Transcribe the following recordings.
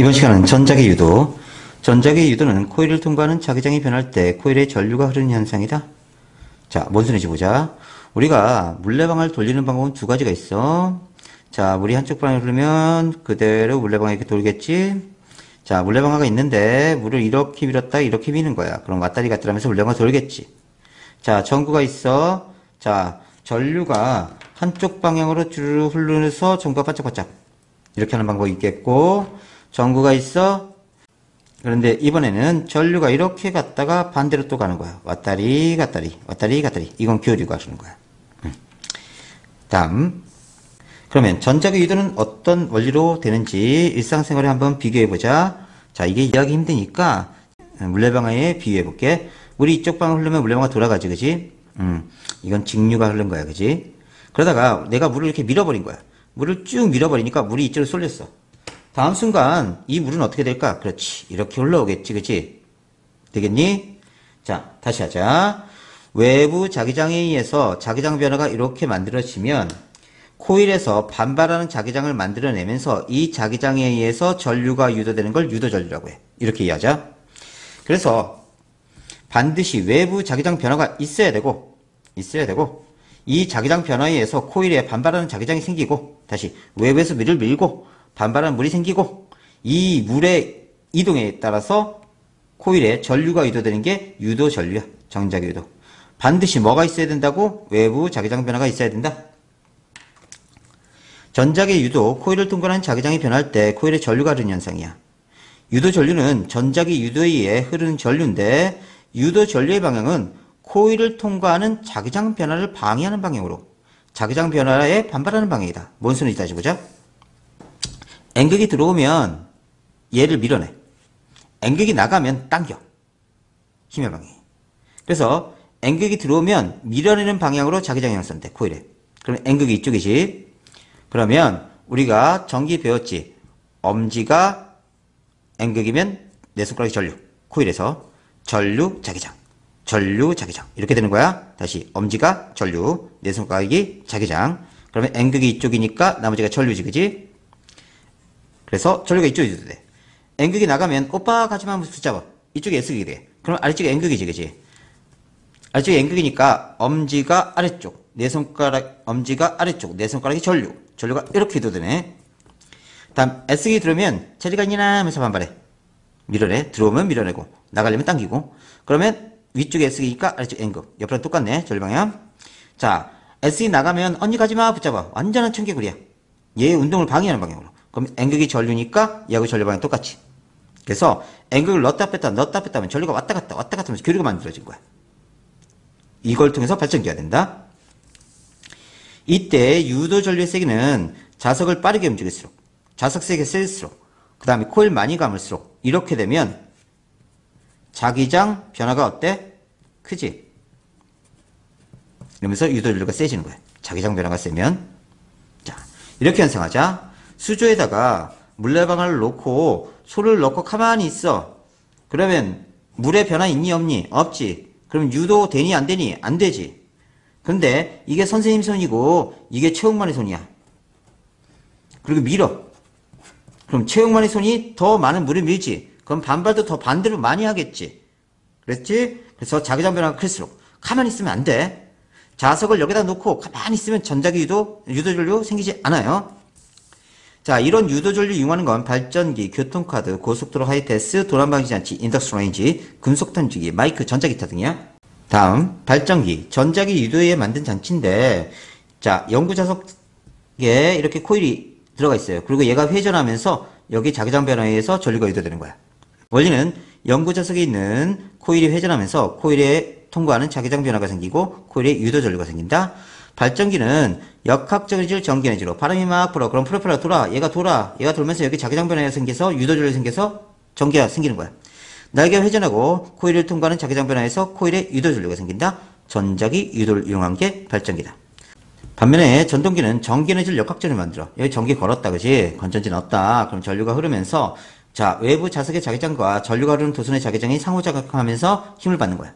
이번 시간은 전자기 유도. 전자기 유도는 코일을 통과하는 자기장이 변할 때 코일에 전류가 흐르는 현상이다. 자, 뭔 소리인지 보자. 우리가 물레방아를 돌리는 방법은 두 가지가 있어. 자, 물이 한쪽 방향으로 흐르면 그대로 물레방아 이렇게 돌겠지. 자, 물레방아가 있는데 물을 이렇게 밀었다 이렇게 미는 거야. 그럼 왔다리 갔다리 하면서 물레방아 돌겠지. 자, 전구가 있어. 자, 전류가 한쪽 방향으로 주르르 흘러서 전구가 반짝반짝 이렇게 하는 방법이 있겠고, 전구가 있어. 그런데 이번에는 전류가 이렇게 갔다가 반대로 또 가는 거야. 왔다리 갔다리 왔다리 갔다리. 이건 기울이고 하시는 거야. 다음, 그러면 전자기 유도는 어떤 원리로 되는지 일상생활에 한번 비교해보자. 자, 이게 이해하기 힘드니까 물레방아에 비유해볼게. 물이 이쪽 방향으로 흐르면 물레방아 돌아가지, 그지? 이건 직류가 흐른 거야, 그지? 그러다가 내가 물을 이렇게 밀어버린 거야. 물을 쭉 밀어버리니까 물이 이쪽으로 쏠렸어. 다음 순간 이 물은 어떻게 될까? 그렇지, 이렇게 흘러오겠지, 그치? 되겠니? 자, 다시 하자. 외부 자기장에 의해서 자기장 변화가 이렇게 만들어지면 코일에서 반발하는 자기장을 만들어내면서 이 자기장에 의해서 전류가 유도되는 걸 유도전류라고 해. 이렇게 이해하자. 그래서 반드시 외부 자기장 변화가 있어야 되고 이 자기장 변화에 의해서 코일에 반발하는 자기장이 생기고, 다시 외부에서 물을 밀고 반발하는 물이 생기고, 이 물의 이동에 따라서 코일에 전류가 유도되는 게 유도전류야. 전자기 유도. 반드시 뭐가 있어야 된다고? 외부 자기장 변화가 있어야 된다. 전자기 유도, 코일을 통과하는 자기장이 변할 때 코일에 전류가 흐르는 현상이야. 유도전류는 전자기 유도에 의해 흐르는 전류인데, 유도전류의 방향은 코일을 통과하는 자기장 변화를 방해하는 방향으로 자기장 변화에 반발하는 방향이다. 뭔 소리인지 다시 보자. N극이 들어오면 얘를 밀어내. N극이 나가면 당겨. 힘의 방향이. 그래서 N극이 들어오면 밀어내는 방향으로 자기장이 형성돼, 코일에. 그러면 N극이 이쪽이지. 그러면 우리가 전기 배웠지. 엄지가 N극이면 내 손가락이 전류. 코일에서 전류 자기장. 전류 자기장. 이렇게 되는 거야. 다시 엄지가 전류, 내 손가락이 자기장. 그러면 N극이 이쪽이니까 나머지가 전류지, 그지? 그래서 전류가 이쪽에 유도돼. N극이 나가면 오빠 가지마 하면서 붙잡아. 이쪽에 S극이 돼. 그럼 아래쪽에 N극이지, 그지? 아래쪽에 N극이니까 엄지가 아래쪽, 내 손가락, 엄지가 아래쪽, 내 손가락이 전류. 전류가 이렇게 유도되네. 다음 S극이 들어오면 저리 가니나 하면서 반발해. 밀어내. 들어오면 밀어내고, 나가려면 당기고. 그러면 위쪽에 S극이니까 아래쪽 N극. 옆으로 똑같네, 전류 방향. 자, S극이 나가면 언니 가지마 붙잡아. 완전한 청개구리야. 얘의 운동을 방해하는 방향으로. 그럼 N극이 전류니까 얘하고 전류 방향 똑같이. 그래서 N극을 넣었다 뺐다 하면 전류가 왔다 갔다 하면서 교류가 만들어진 거야. 이걸 통해서 발전기가 된다. 이때 유도 전류의 세기는 자석을 빠르게 움직일수록, 자석 세게 셀수록, 그 다음에 코일 많이 감을수록, 이렇게 되면 자기장 변화가 어때? 크지? 이러면서 유도 전류가 세지는 거야. 자기장 변화가 세면. 자, 이렇게 현상하자. 수조에다가 물레방아를 놓고 소를 넣고 가만히 있어. 그러면 물의 변화 있니 없니? 없지. 그럼 유도 되니 안 되니? 안 되지. 근데 이게 선생님 손이고 이게 최홍만의 손이야. 그리고 밀어. 그럼 최홍만의 손이 더 많은 물을 밀지. 그럼 반발도 더 반대로 많이 하겠지. 그랬지? 그래서 자기장 변화가 클수록 가만히 있으면 안 돼. 자석을 여기다 놓고 가만히 있으면 전자기 유도전류 생기지 않아요. 자, 이런 유도전류 이용하는 건 발전기, 교통카드, 고속도로 하이패스, 도난방지장치, 인덕션 레인지, 금속探지기, 마이크, 전자기타 등이야. 다음, 발전기, 전자기 유도에 의해 만든 장치인데, 자, 연구자석에 이렇게 코일이 들어가 있어요. 그리고 얘가 회전하면서 여기 자기장 변화에 의해서 전류가 유도되는 거야. 원리는 연구자석에 있는 코일이 회전하면서 코일에 통과하는 자기장 변화가 생기고 코일에 유도전류가 생긴다. 발전기는 역학적 에너지를 전기 에너지로, 바람이 막 불어. 그럼 프로펠러 돌아. 얘가 돌면서 여기 자기장 변화가 생겨서 유도전류가 생겨서 전기가 생기는 거야. 날개가 회전하고 코일을 통과하는 자기장 변화에서 코일에 유도전류가 생긴다. 전자기 유도를 이용한 게 발전기다. 반면에 전동기는 전기 에너지를 역학적으로 만들어. 여기 전기 걸었다, 그지? 건전지 넣었다. 그럼 전류가 흐르면서, 자, 외부 자석의 자기장과 전류가 흐르는 도선의 자기장이 상호작용하면서 힘을 받는 거야.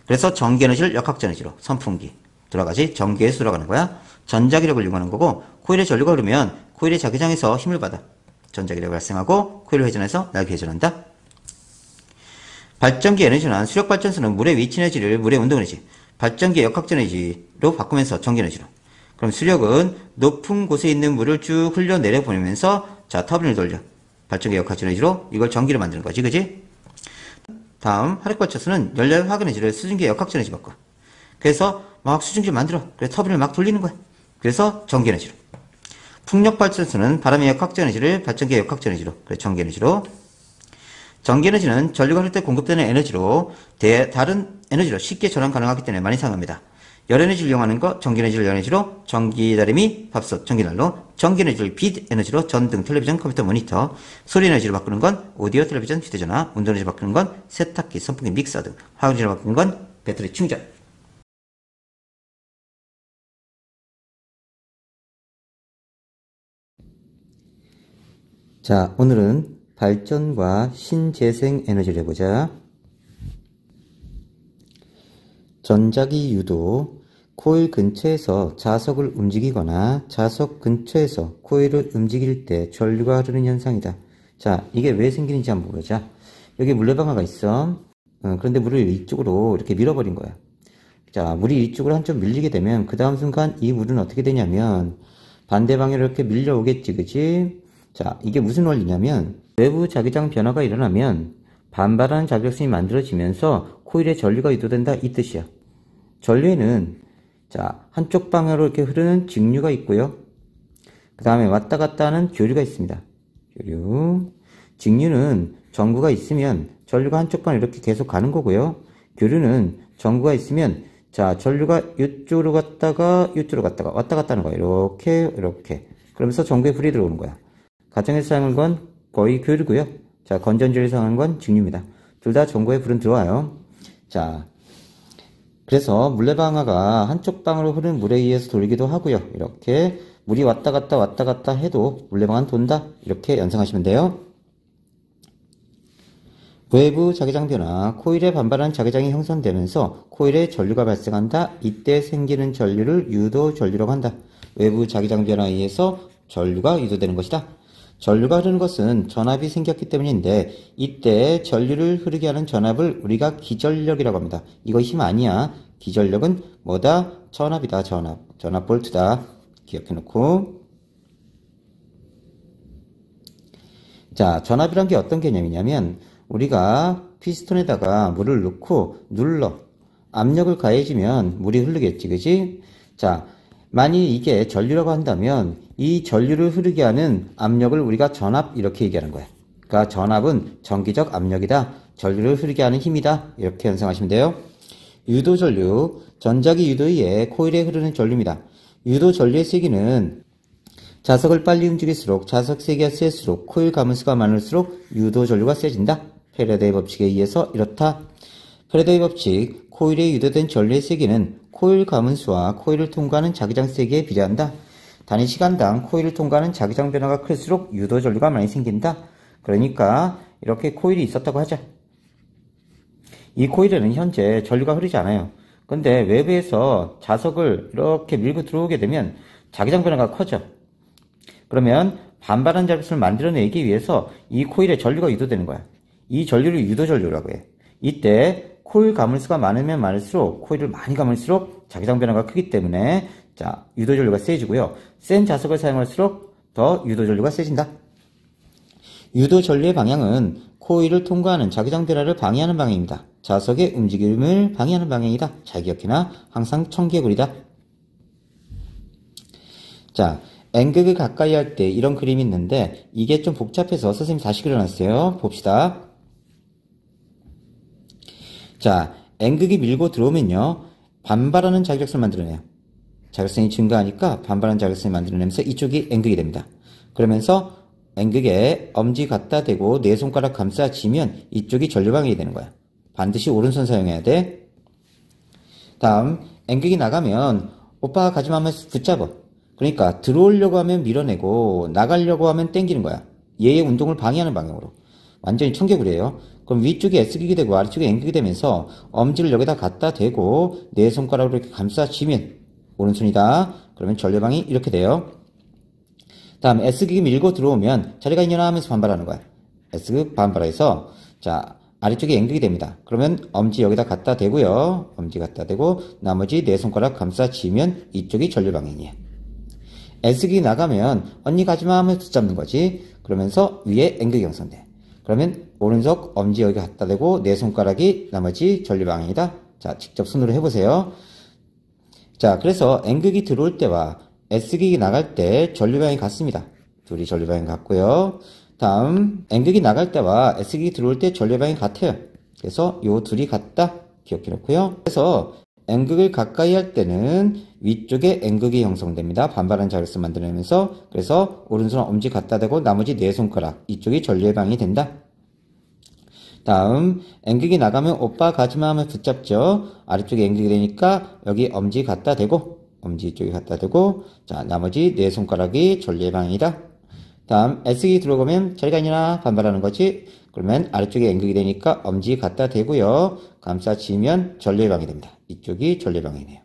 그래서 전기 에너지를 역학적 에너지로, 선풍기 들어가지, 전기에서 돌아가는 거야. 전자기력을 이용하는 거고, 코일에 전류가 흐르면 코일의 자기장에서 힘을 받아. 전자기력이 발생하고 코일을 회전해서 날개 회전한다. 발전기 에너지는 수력발전소는 물의 위치 에너지를 물의 운동 에너지, 발전기의 역학전 에너지로 바꾸면서 전기 에너지로. 그럼 수력은 높은 곳에 있는 물을 쭉 흘려 내려보내면서 자 터빈을 돌려 발전기 역학전 에너지로 이걸 전기를 만드는 거지, 그지? 다음 화력발전소는 열렬 화학 에너지를 수증기의 역학전 에너지 바꿔. 그래서 막 수증기를 만들어. 그래서 터빈을 막 돌리는 거야. 그래서 전기 에너지로. 풍력발전소는 바람의 역학전 에너지를 발전기의 역학전 에너지로. 그래서 전기 에너지로. 전기 에너지는 전류가 흐를 때 공급되는 에너지로 다른 에너지로 쉽게 전환 가능하기 때문에 많이 사용합니다. 열 에너지를 이용하는 거, 전기 에너지를 열 에너지로, 전기다리미, 밥솥, 전기난로, 전기 에너지를 빛 에너지로, 전등, 텔레비전, 컴퓨터, 모니터, 소리 에너지로 바꾸는 건 오디오, 텔레비전, 휴대전화, 운동 에너지로 바꾸는 건 세탁기, 선풍기, 믹서 등, 화학 에너지로 바꾸는 건 배터리 충전. 자, 오늘은 발전과 신재생 에너지를 해보자. 전자기 유도, 코일 근처에서 자석을 움직이거나 자석 근처에서 코일을 움직일 때 전류가 흐르는 현상이다. 자, 이게 왜 생기는지 한번 보자. 여기 물레방아가 있어. 그런데 물을 이쪽으로 이렇게 밀어버린 거야. 자, 물이 이쪽으로 한쪽 밀리게 되면 그 다음 순간 이 물은 어떻게 되냐면 반대 방향으로 이렇게 밀려오겠지, 그치? 자, 이게 무슨 원리냐면 외부 자기장 변화가 일어나면 반발하는 자격선이 만들어지면서 코일에 전류가 유도된다, 이 뜻이야. 전류에는 자, 한쪽 방향으로 이렇게 흐르는 직류가 있고요. 그 다음에 왔다 갔다 하는 교류가 있습니다. 교류. 직류는 전구가 있으면 전류가 한쪽 방향으로 이렇게 계속 가는 거고요. 교류는 전구가 있으면 자, 전류가 이쪽으로 갔다가 이쪽으로 갔다가 왔다 갔다 하는 거야. 이렇게. 그러면서 전구에 불이 들어오는 거야. 가정에서 사용한 건 거의 교류고요. 자, 건전지를 사용한 건 직류입니다. 둘 다 전구에 불은 들어와요. 자, 그래서 물레방아가 한쪽 방으로 흐르는 물에 의해서 돌기도 하고요. 이렇게 물이 왔다 갔다 해도 물레방아는 돈다. 이렇게 연상하시면 돼요. 외부 자기장 변화, 코일에 반발하는 자기장이 형성되면서 코일에 전류가 발생한다. 이때 생기는 전류를 유도 전류라고 한다. 외부 자기장 변화에 의해서 전류가 유도되는 것이다. 전류가 흐르는 것은 전압이 생겼기 때문인데 이때 전류를 흐르게 하는 전압을 우리가 기전력이라고 합니다. 이거 힘 아니야. 기전력은 뭐다? 전압이다. 전압 볼트다. 기억해놓고. 자, 전압이란 게 어떤 개념이냐면 우리가 피스톤에다가 물을 넣고 눌러 압력을 가해주면 물이 흐르겠지, 그지? 자, 만일 이게 전류라고 한다면 이 전류를 흐르게 하는 압력을 우리가 전압 이렇게 얘기하는 거야. 그러니까 전압은 전기적 압력이다. 전류를 흐르게 하는 힘이다. 이렇게 연상하시면 돼요. 유도 전류, 전자기 유도에 의해 코일에 흐르는 전류입니다. 유도 전류의 세기는 자석을 빨리 움직일수록 자석 세기가 셀수록 코일 가문수가 많을수록 유도 전류가 세진다. 패러데이 법칙에 의해서 이렇다. 패러데이 법칙, 코일에 유도된 전류의 세기는 코일 가문수와 코일을 통과하는 자기장 세기에 비례한다. 단위 시간당 코일을 통과하는 자기장 변화가 클수록 유도 전류가 많이 생긴다. 그러니까 이렇게 코일이 있었다고 하자. 이 코일에는 현재 전류가 흐르지 않아요. 근데 외부에서 자석을 이렇게 밀고 들어오게 되면 자기장 변화가 커져. 그러면 반발한 자극선을 만들어내기 위해서 이 코일에 전류가 유도되는 거야. 이 전류를 유도 전류라고 해. 이때 코일 가물수가 많으면 많을수록 코일을 많이 감을수록 자기장 변화가 크기 때문에 자, 유도 전류가 세지고요. 센 자석을 사용할수록 더 유도 전류가 세진다. 유도 전류의 방향은 코일을 통과하는 자기장 변화를 방해하는 방향입니다. 자석의 움직임을 방해하는 방향이다. 잘 기억해놔. 항상 청개구리다. 자, N극을 가까이 할 때 이런 그림이 있는데 이게 좀 복잡해서 선생님이 다시 그려놨어요. 봅시다. 자, N극이 밀고 들어오면요. 반발하는 자기력선을 만들어내요. 자기력선이 증가하니까 반발하는 자기력선을 만들어내면서 이쪽이 N극이 됩니다. 그러면서 N극에 엄지 갖다 대고 네 손가락 감싸지면 이쪽이 전류방향이 되는 거야. 반드시 오른손 사용해야 돼. 다음 N극이 나가면 오빠가 가지마 하면서 붙잡아. 그러니까 들어오려고 하면 밀어내고 나가려고 하면 당기는 거야. 얘의 운동을 방해하는 방향으로. 완전히 청개구리예요. 그럼 위쪽이 S극이 되고 아래쪽이 N극이 되면서 엄지를 여기다 갖다 대고 네 손가락으로 이렇게 감싸지면 오른손이다. 그러면 전류방이 이렇게 돼요. 다음 S극이 밀고 들어오면 자리가 있냐나 하면서 반발하는 거야. S극 반발해서 자 아래쪽이 N극이 됩니다. 그러면 엄지 여기다 갖다 대고요. 엄지 갖다 대고 나머지 네 손가락 감싸지면 이쪽이 전류방향이에요. S극이 나가면 언니 가지마 하면서 붙잡는 거지. 그러면서 위에 N극이 형성돼. 그러면 오른손 엄지 여기 갖다 대고 네 손가락이 나머지 전류방향이다. 자 직접 손으로 해보세요. 자 그래서 N극이 들어올 때와 S극이 나갈 때 전류방향이 같습니다. 둘이 전류방향이 같고요. 다음 N극이 나갈 때와 S극이 들어올 때 전류방향이 같아요. 그래서 요 둘이 같다 기억해 놓고요. 그래서 N극을 가까이 할 때는 위쪽에 N극이 형성됩니다. 반발하는 자극선 만들어내면서 그래서 오른손 엄지 갖다 대고 나머지 네 손가락 이쪽이 전류의 방향이 된다. 다음 N극이 나가면 오빠 가지마 하면 붙잡죠. 아래쪽에 N극이 되니까 여기 엄지 갖다 대고 엄지 이쪽에 갖다 대고 자 나머지 네 손가락이 전류의 방향이다. 다음 S극이 들어가면 자리가 아니라 반발하는 거지. 그러면 아래쪽에 N극이 되니까 엄지 갖다 대고요. 감싸지면 전류의 방향이 됩니다. 이쪽이 전류의 방향이네요.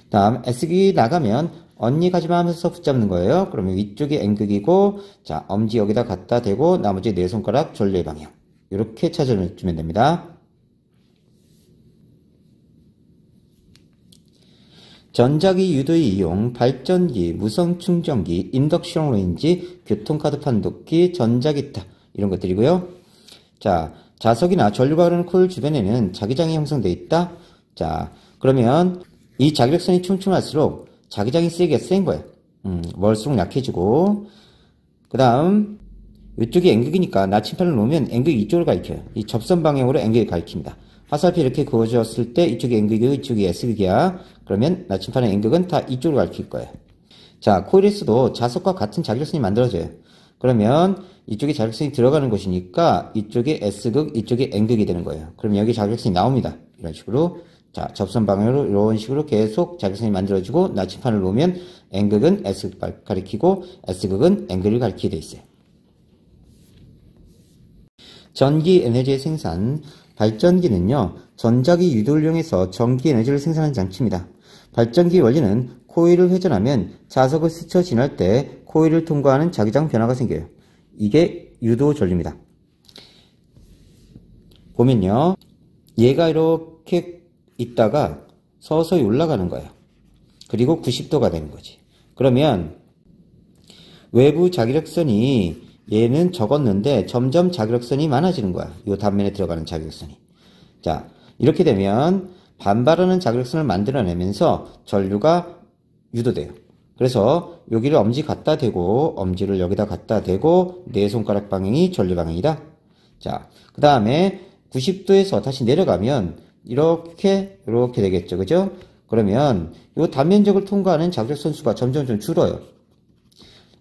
다음 S극이 나가면 언니 가지마 하면서 붙잡는 거예요. 그러면 위쪽이 N극이고 자 엄지 여기다 갖다 대고 나머지 네 손가락 전류의 방향 이렇게 찾아주면 됩니다. 전자기 유도의 이용, 발전기, 무선 충전기, 인덕션 레인지, 교통카드 판독기, 전자기타 이런 것들이고요. 자, 자석이나 전류가 흐르는 코일 주변에는 자기장이 형성되어 있다. 자, 그러면 이 자기력선이 촘촘할수록 자기장이 센 거예요. 멀수록 약해지고 그 다음 이쪽이 N극이니까 나침판을 놓으면 N극이 이쪽을 가리켜요. 이 접선 방향으로 N극이 가리킵니다. 화살표 이렇게 그어졌을 때 이쪽이 N극이고 이쪽이 S극이야. 그러면 나침판의 N극은 다 이쪽으로 가리킬 거예요. 자, 코일에서도 자석과 같은 자기력선이 만들어져요. 그러면 이쪽에 자기력선이 들어가는 곳이니까 이쪽이 S극, 이쪽이 N극이 되는 거예요. 그럼 여기 자기력선이 나옵니다. 이런 식으로. 자, 접선 방향으로 이런 식으로 계속 자기력선이 만들어지고 나침판을 놓으면 N극은 S극을 가리키고 S극은 N극을 가리키게 돼 있어요. 전기 에너지의 생산, 발전기는요, 전자기 유도를 이용해서 전기 에너지를 생산하는 장치입니다. 발전기 원리는 코일을 회전하면 자석을 스쳐 지날 때 코일을 통과하는 자기장 변화가 생겨요. 이게 유도 전류입니다. 보면요, 얘가 이렇게 있다가 서서히 올라가는 거예요. 그리고 90도가 되는 거지. 그러면 외부 자기력선이 얘는 적었는데 점점 자기력선이 많아지는 거야. 이 단면에 들어가는 자기력선이. 자, 이렇게 되면 반발하는 자기력선을 만들어내면서 전류가 유도돼요. 그래서 여기를 엄지 갖다 대고 엄지를 여기다 갖다 대고 네 손가락 방향이 전류 방향이다. 자, 그 다음에 90도에서 다시 내려가면 이렇게 되겠죠. 그죠? 그러면 이 단면적을 통과하는 자기력선 수가 점점 좀 줄어요.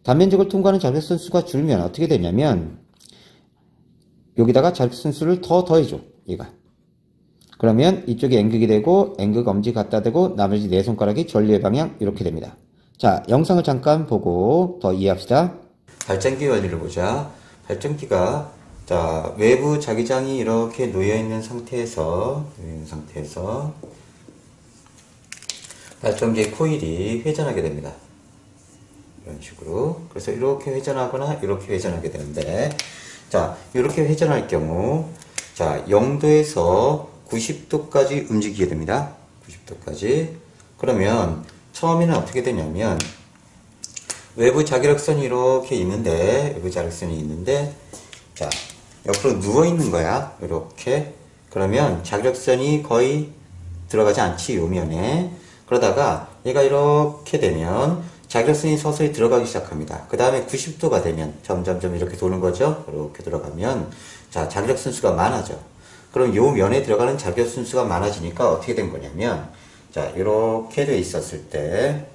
단면적을 통과하는 자기력선 수가 줄면 어떻게 되냐면 여기다가 자기력선 수를 더 더해줘. 얘가. 그러면 이쪽이 N극이 되고 N극 엄지 갖다 대고 나머지 네 손가락이 전류의 방향 이렇게 됩니다. 자, 영상을 잠깐 보고 더 이해합시다. 발전기 원리를 보자. 발전기가 자, 외부 자기장이 이렇게 놓여있는 상태에서 발전기의 코일이 회전하게 됩니다. 이런 식으로. 그래서 이렇게 회전하거나 이렇게 회전하게 되는데, 자, 이렇게 회전할 경우, 자, 0도에서 90도까지 움직이게 됩니다. 90도까지. 그러면 처음에는 어떻게 되냐면 외부 자기력선이 이렇게 있는데, 자, 옆으로 누워 있는 거야. 이렇게. 그러면 자기력선이 거의 들어가지 않지, 요 면에. 그러다가 얘가 이렇게 되면 자기력선이 서서히 들어가기 시작합니다. 그 다음에 90도가 되면 점점점 이렇게 도는 거죠. 이렇게 들어가면 자, 자기력선 수가 많아져. 그럼 요 면에 들어가는 자기력선 수가 많아지니까 어떻게 된 거냐면 자, 이렇게 돼 있었을 때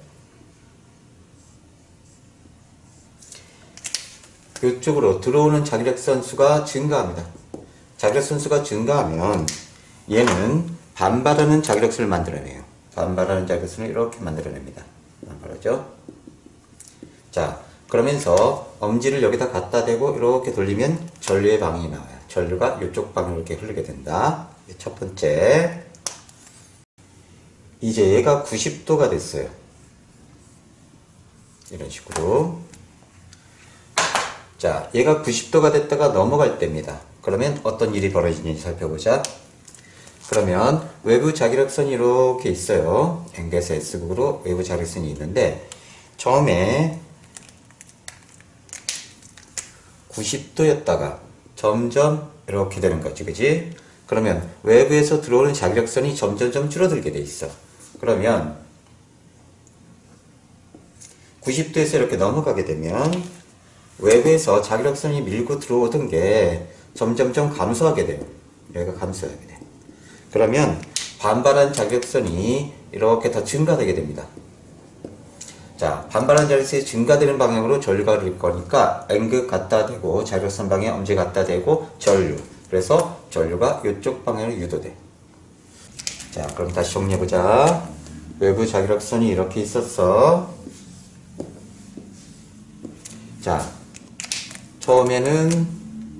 이쪽으로 들어오는 자기력선 수가 증가합니다. 자기력선 수가 증가하면 얘는 반발하는 자기력선을 만들어내요. 반발하는 자기력선을 이렇게 만들어냅니다. 반발하죠. 자, 그러면서 엄지를 여기다 갖다 대고 이렇게 돌리면 전류의 방향이 나와요. 전류가 이쪽 방향으로 이렇게 흐르게 된다. 첫 번째. 이제 얘가 90도가 됐어요. 이런 식으로. 자, 얘가 90도가 됐다가 넘어갈 때입니다. 그러면 어떤 일이 벌어지는지 살펴보자. 그러면 외부 자기력선이 이렇게 있어요. N에서 S극으로 외부 자기력선이 있는데 처음에 90도였다가 점점 이렇게 되는 거지, 그지? 그러면 외부에서 들어오는 자기력선이 점점점 줄어들게 돼 있어. 그러면 90도에서 이렇게 넘어가게 되면 외부에서 자기력선이 밀고 들어오던 게 점점점 감소하게 돼요. 여기가 감소하게 돼. 그러면 반발한 자기력선이 이렇게 더 증가되게 됩니다. 자, 반발한 자기력선이 증가되는 방향으로 전류가 흐를 거니까 N극 갖다 대고 자기력선 방향에 엄지 갖다 대고 전류. 그래서 전류가 이쪽 방향으로 유도돼. 자, 그럼 다시 정리해보자. 외부 자기력선이 이렇게 있었어. 자, 처음에는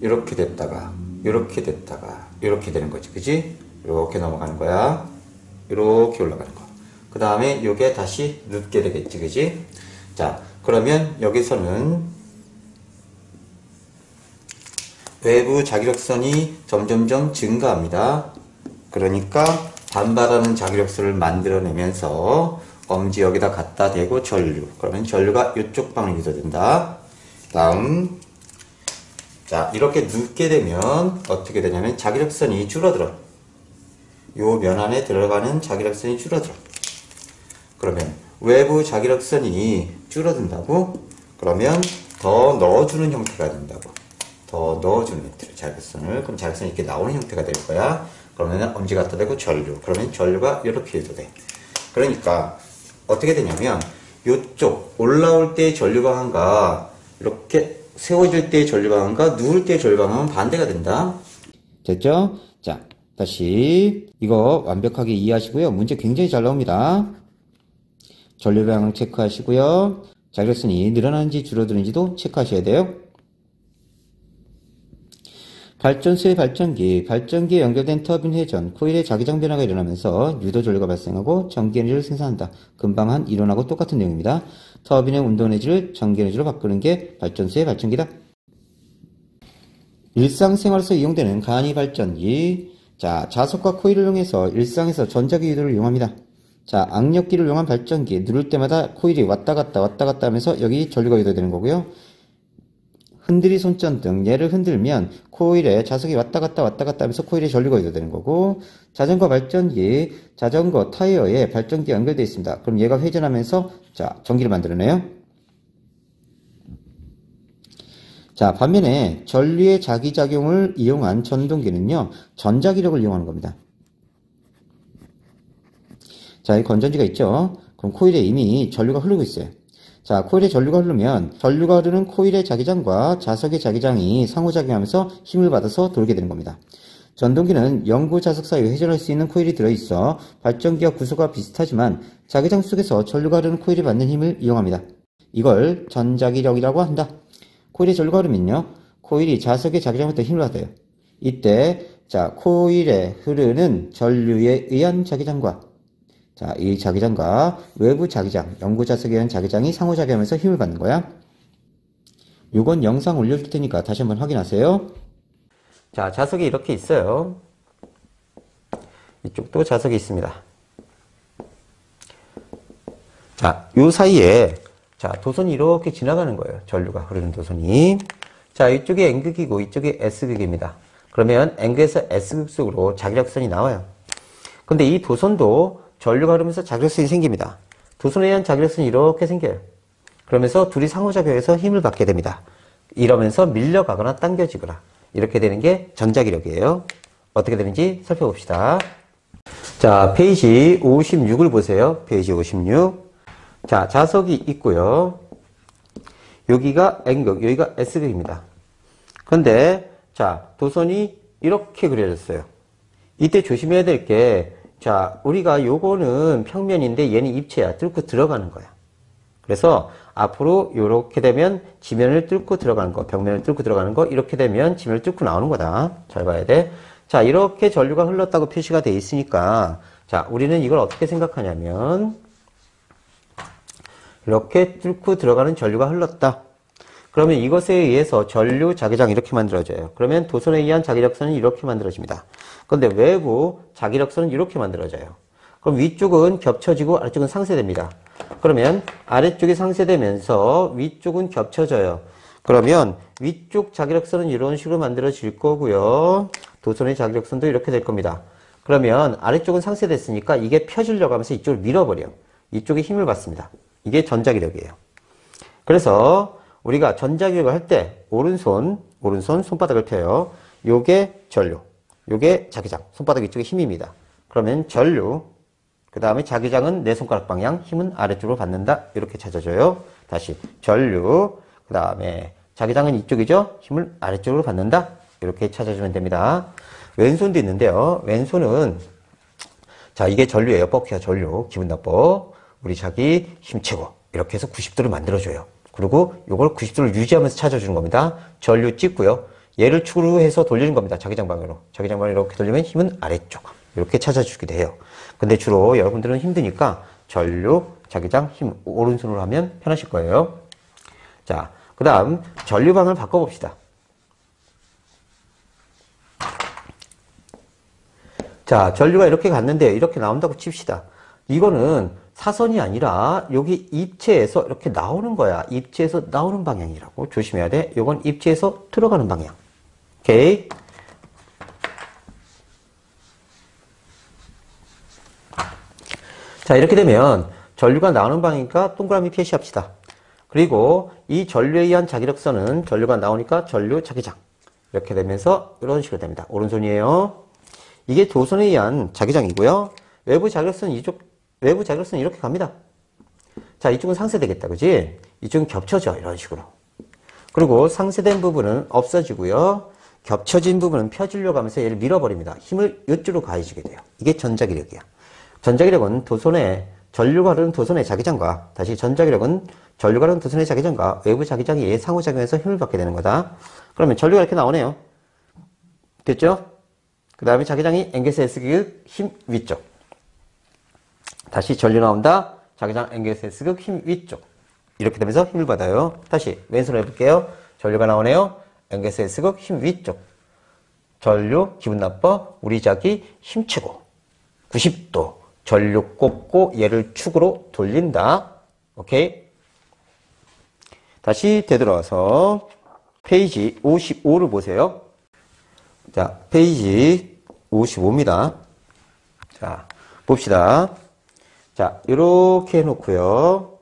이렇게 됐다가 이렇게 됐다가 이렇게 되는 거지, 그지? 이렇게 넘어가는 거야. 이렇게 올라가는 거. 그 다음에 이게 다시 눕게 되겠지, 그지? 자, 그러면 여기서는 외부 자기력선이 점점점 증가합니다. 그러니까 반발하는 자기력선을 만들어내면서 엄지 여기다 갖다 대고 전류. 그러면 전류가 이쪽 방향으로 유도된다. 다음. 자, 이렇게 눕게 되면 어떻게 되냐면 자기력선이 줄어들어. 요 면 안에 들어가는 자기력선이 줄어들어. 그러면 외부 자기력선이 줄어든다고? 그러면 더 넣어주는 형태가 된다고. 더 넣어주는 형태로 자기력선을. 그럼 자기력선이 이렇게 나오는 형태가 될 거야. 그러면 엄지 갖다 대고 전류. 그러면 전류가 이렇게 유도돼. 그러니까 어떻게 되냐면 요쪽 올라올 때의 전류 방향과 이렇게 세워질 때의 전류 방향과 누울 때의 전류 방향은 반대가 된다. 됐죠? 자, 다시 이거 완벽하게 이해하시고요. 문제 굉장히 잘 나옵니다. 전류 방향 체크하시고요. 자기력선이 늘어나는지 줄어드는지도 체크하셔야 돼요. 발전소의 발전기에 연결된 터빈 회전, 코일의 자기장 변화가 일어나면서 유도 전류가 발생하고 전기 에너지를 생산한다. 금방 한 이론하고 똑같은 내용입니다. 터빈의 운동 에너지를 전기 에너지로 바꾸는 게 발전소의 발전기다. 일상생활에서 이용되는 간이 발전기. 자, 자석과 코일을 이용해서 일상에서 전자기 유도를 이용합니다. 자, 악력기를 이용한 발전기. 누를 때마다 코일이 왔다 갔다 하면서 여기 전류가 유도되는 거고요. 흔들이 손전등, 얘를 흔들면 코일에 자석이 왔다 갔다 하면서 코일에 전류가 유도되는 거고, 자전거 발전기, 자전거 타이어에 발전기가 연결되어 있습니다. 그럼 얘가 회전하면서 자, 전기를 만들어내요. 자, 반면에 전류의 자기작용을 이용한 전동기는요, 전자기력을 이용하는 겁니다. 자, 이 건전지가 있죠? 그럼 코일에 이미 전류가 흐르고 있어요. 자, 코일에 전류가 흐르면 전류가 흐르는 코일의 자기장과 자석의 자기장이 상호작용하면서 힘을 받아서 돌게 되는 겁니다. 전동기는 영구 자석 사이에 회전할 수 있는 코일이 들어있어 발전기와 구조가 비슷하지만 자기장 속에서 전류가 흐르는 코일이 받는 힘을 이용합니다. 이걸 전자기력이라고 한다. 코일에 전류가 흐르면요, 코일이 자석의 자기장부터 힘을 받아요. 이때 자, 코일에 흐르는 전류에 의한 자기장과 자, 이 자기장과 외부 자기장, 영구 자석에 의한 자기장이 상호작용하면서 힘을 받는 거야. 요건 영상 올려줄 테니까 다시 한번 확인하세요. 자, 자석이 이렇게 있어요. 이쪽도 자석이 있습니다. 자, 요 사이에 자, 도선이 이렇게 지나가는 거예요. 전류가 흐르는 도선이. 자, 이쪽이 N극이고 이쪽이 S극입니다. 그러면 N극에서 S극 속으로 자기력선이 나와요. 근데 이 도선도 전류가 흐르면서 자기력선이 생깁니다. 도선에 의한 자기력선이 이렇게 생겨요. 그러면서 둘이 상호작용해서 힘을 받게 됩니다. 이러면서 밀려가거나 당겨지거나 이렇게 되는 게 전자기력이에요. 어떻게 되는지 살펴봅시다. 자, 페이지 56을 보세요. 페이지 56. 자, 자석이 있고요. 여기가 N극, 여기가 S극입니다. 근데 자, 도선이 이렇게 그려졌어요. 이때 조심해야 될 게 자, 우리가 요거는 평면인데 얘는 입체야. 뚫고 들어가는 거야. 그래서 앞으로 요렇게 되면 지면을 뚫고 들어가는 거, 벽면을 뚫고 들어가는 거, 이렇게 되면 지면을 뚫고 나오는 거다. 잘 봐야 돼. 자, 이렇게 전류가 흘렀다고 표시가 돼 있으니까 자, 우리는 이걸 어떻게 생각하냐면 이렇게 뚫고 들어가는 전류가 흘렀다. 그러면 이것에 의해서 전류 자기장 이렇게 만들어져요. 그러면 도선에 의한 자기력선은 이렇게 만들어집니다. 그런데 외부 자기력선은 이렇게 만들어져요. 그럼 위쪽은 겹쳐지고 아래쪽은 상쇄됩니다. 그러면 아래쪽이 상쇄되면서 위쪽은 겹쳐져요. 그러면 위쪽 자기력선은 이런 식으로 만들어질 거고요. 도선의 자기력선도 이렇게 될 겁니다. 그러면 아래쪽은 상쇄됐으니까 이게 펴지려고 하면서 이쪽을 밀어버려. 이쪽에 힘을 받습니다. 이게 전자기력이에요. 그래서 우리가 전자기력을 할 때 오른손 손바닥을 펴요. 요게 전류, 요게 자기장, 손바닥 이쪽에 힘입니다. 그러면 전류, 그 다음에 자기장은 내 손가락 방향, 힘은 아래쪽으로 받는다. 이렇게 찾아줘요. 다시 전류, 그 다음에 자기장은 이쪽이죠. 힘을 아래쪽으로 받는다. 이렇게 찾아주면 됩니다. 왼손도 있는데요. 왼손은 자, 이게 전류예요. 뻑키야 전류. 기분 나빠. 우리 자기 힘채고 이렇게 해서 90도를 만들어줘요. 그리고 이걸 90도를 유지하면서 찾아주는 겁니다. 전류 찍고요. 얘를 축으로 해서 돌리는 겁니다. 자기장 방향으로. 자기장 방향으로 이렇게 돌리면 힘은 아래쪽. 이렇게 찾아주기도 해요. 근데 주로 여러분들은 힘드니까 전류, 자기장, 힘 오른손으로 하면 편하실 거예요. 자, 그 다음 전류 방향을 바꿔봅시다. 자, 전류가 이렇게 갔는데 이렇게 나온다고 칩시다. 이거는 사선이 아니라 여기 입체에서 이렇게 나오는 거야. 입체에서 나오는 방향이라고 조심해야 돼. 이건 입체에서 들어가는 방향. 오케이? 자, 이렇게 되면 전류가 나오는 방향이니까 동그라미 표시합시다. 그리고 이 전류에 의한 자기력선은 전류가 나오니까 전류 자기장. 이렇게 되면서 이런 식으로 됩니다. 오른손이에요. 이게 도선에 의한 자기장이고요. 외부 자기력선은 외부 자기력선은 이렇게 갑니다. 자, 이쪽은 상쇄되겠다. 그지? 이쪽은 겹쳐져. 이런 식으로. 그리고 상쇄된 부분은 없어지고요. 겹쳐진 부분은 펴주려고 하면서 얘를 밀어버립니다. 힘을 이쪽으로 가해주게 돼요. 이게 전자기력이야. 전자기력은 전류가 흐르는 도선의 자기장과 다시 전자기력은 전류가 흐르는 도선의 자기장과 외부 자기장이 상호작용해서 힘을 받게 되는 거다. 그러면 전류가 이렇게 나오네요. 됐죠? 그 다음에 자기장이 앵겔스 S극 힘 위쪽. 다시 전류 나온다. 자기장 앵겔스 S극 힘 위쪽. 이렇게 되면서 힘을 받아요. 다시 왼손으로 해볼게요. 전류가 나오네요. 앵겔스 S극 힘 위쪽. 전류 기분 나빠. 우리 자기 힘채고 90도. 전류 꽂고 얘를 축으로 돌린다. 오케이? 다시 되돌아와서 페이지 55를 보세요. 자, 페이지 55입니다. 자, 봅시다. 자, 이렇게 해놓고요.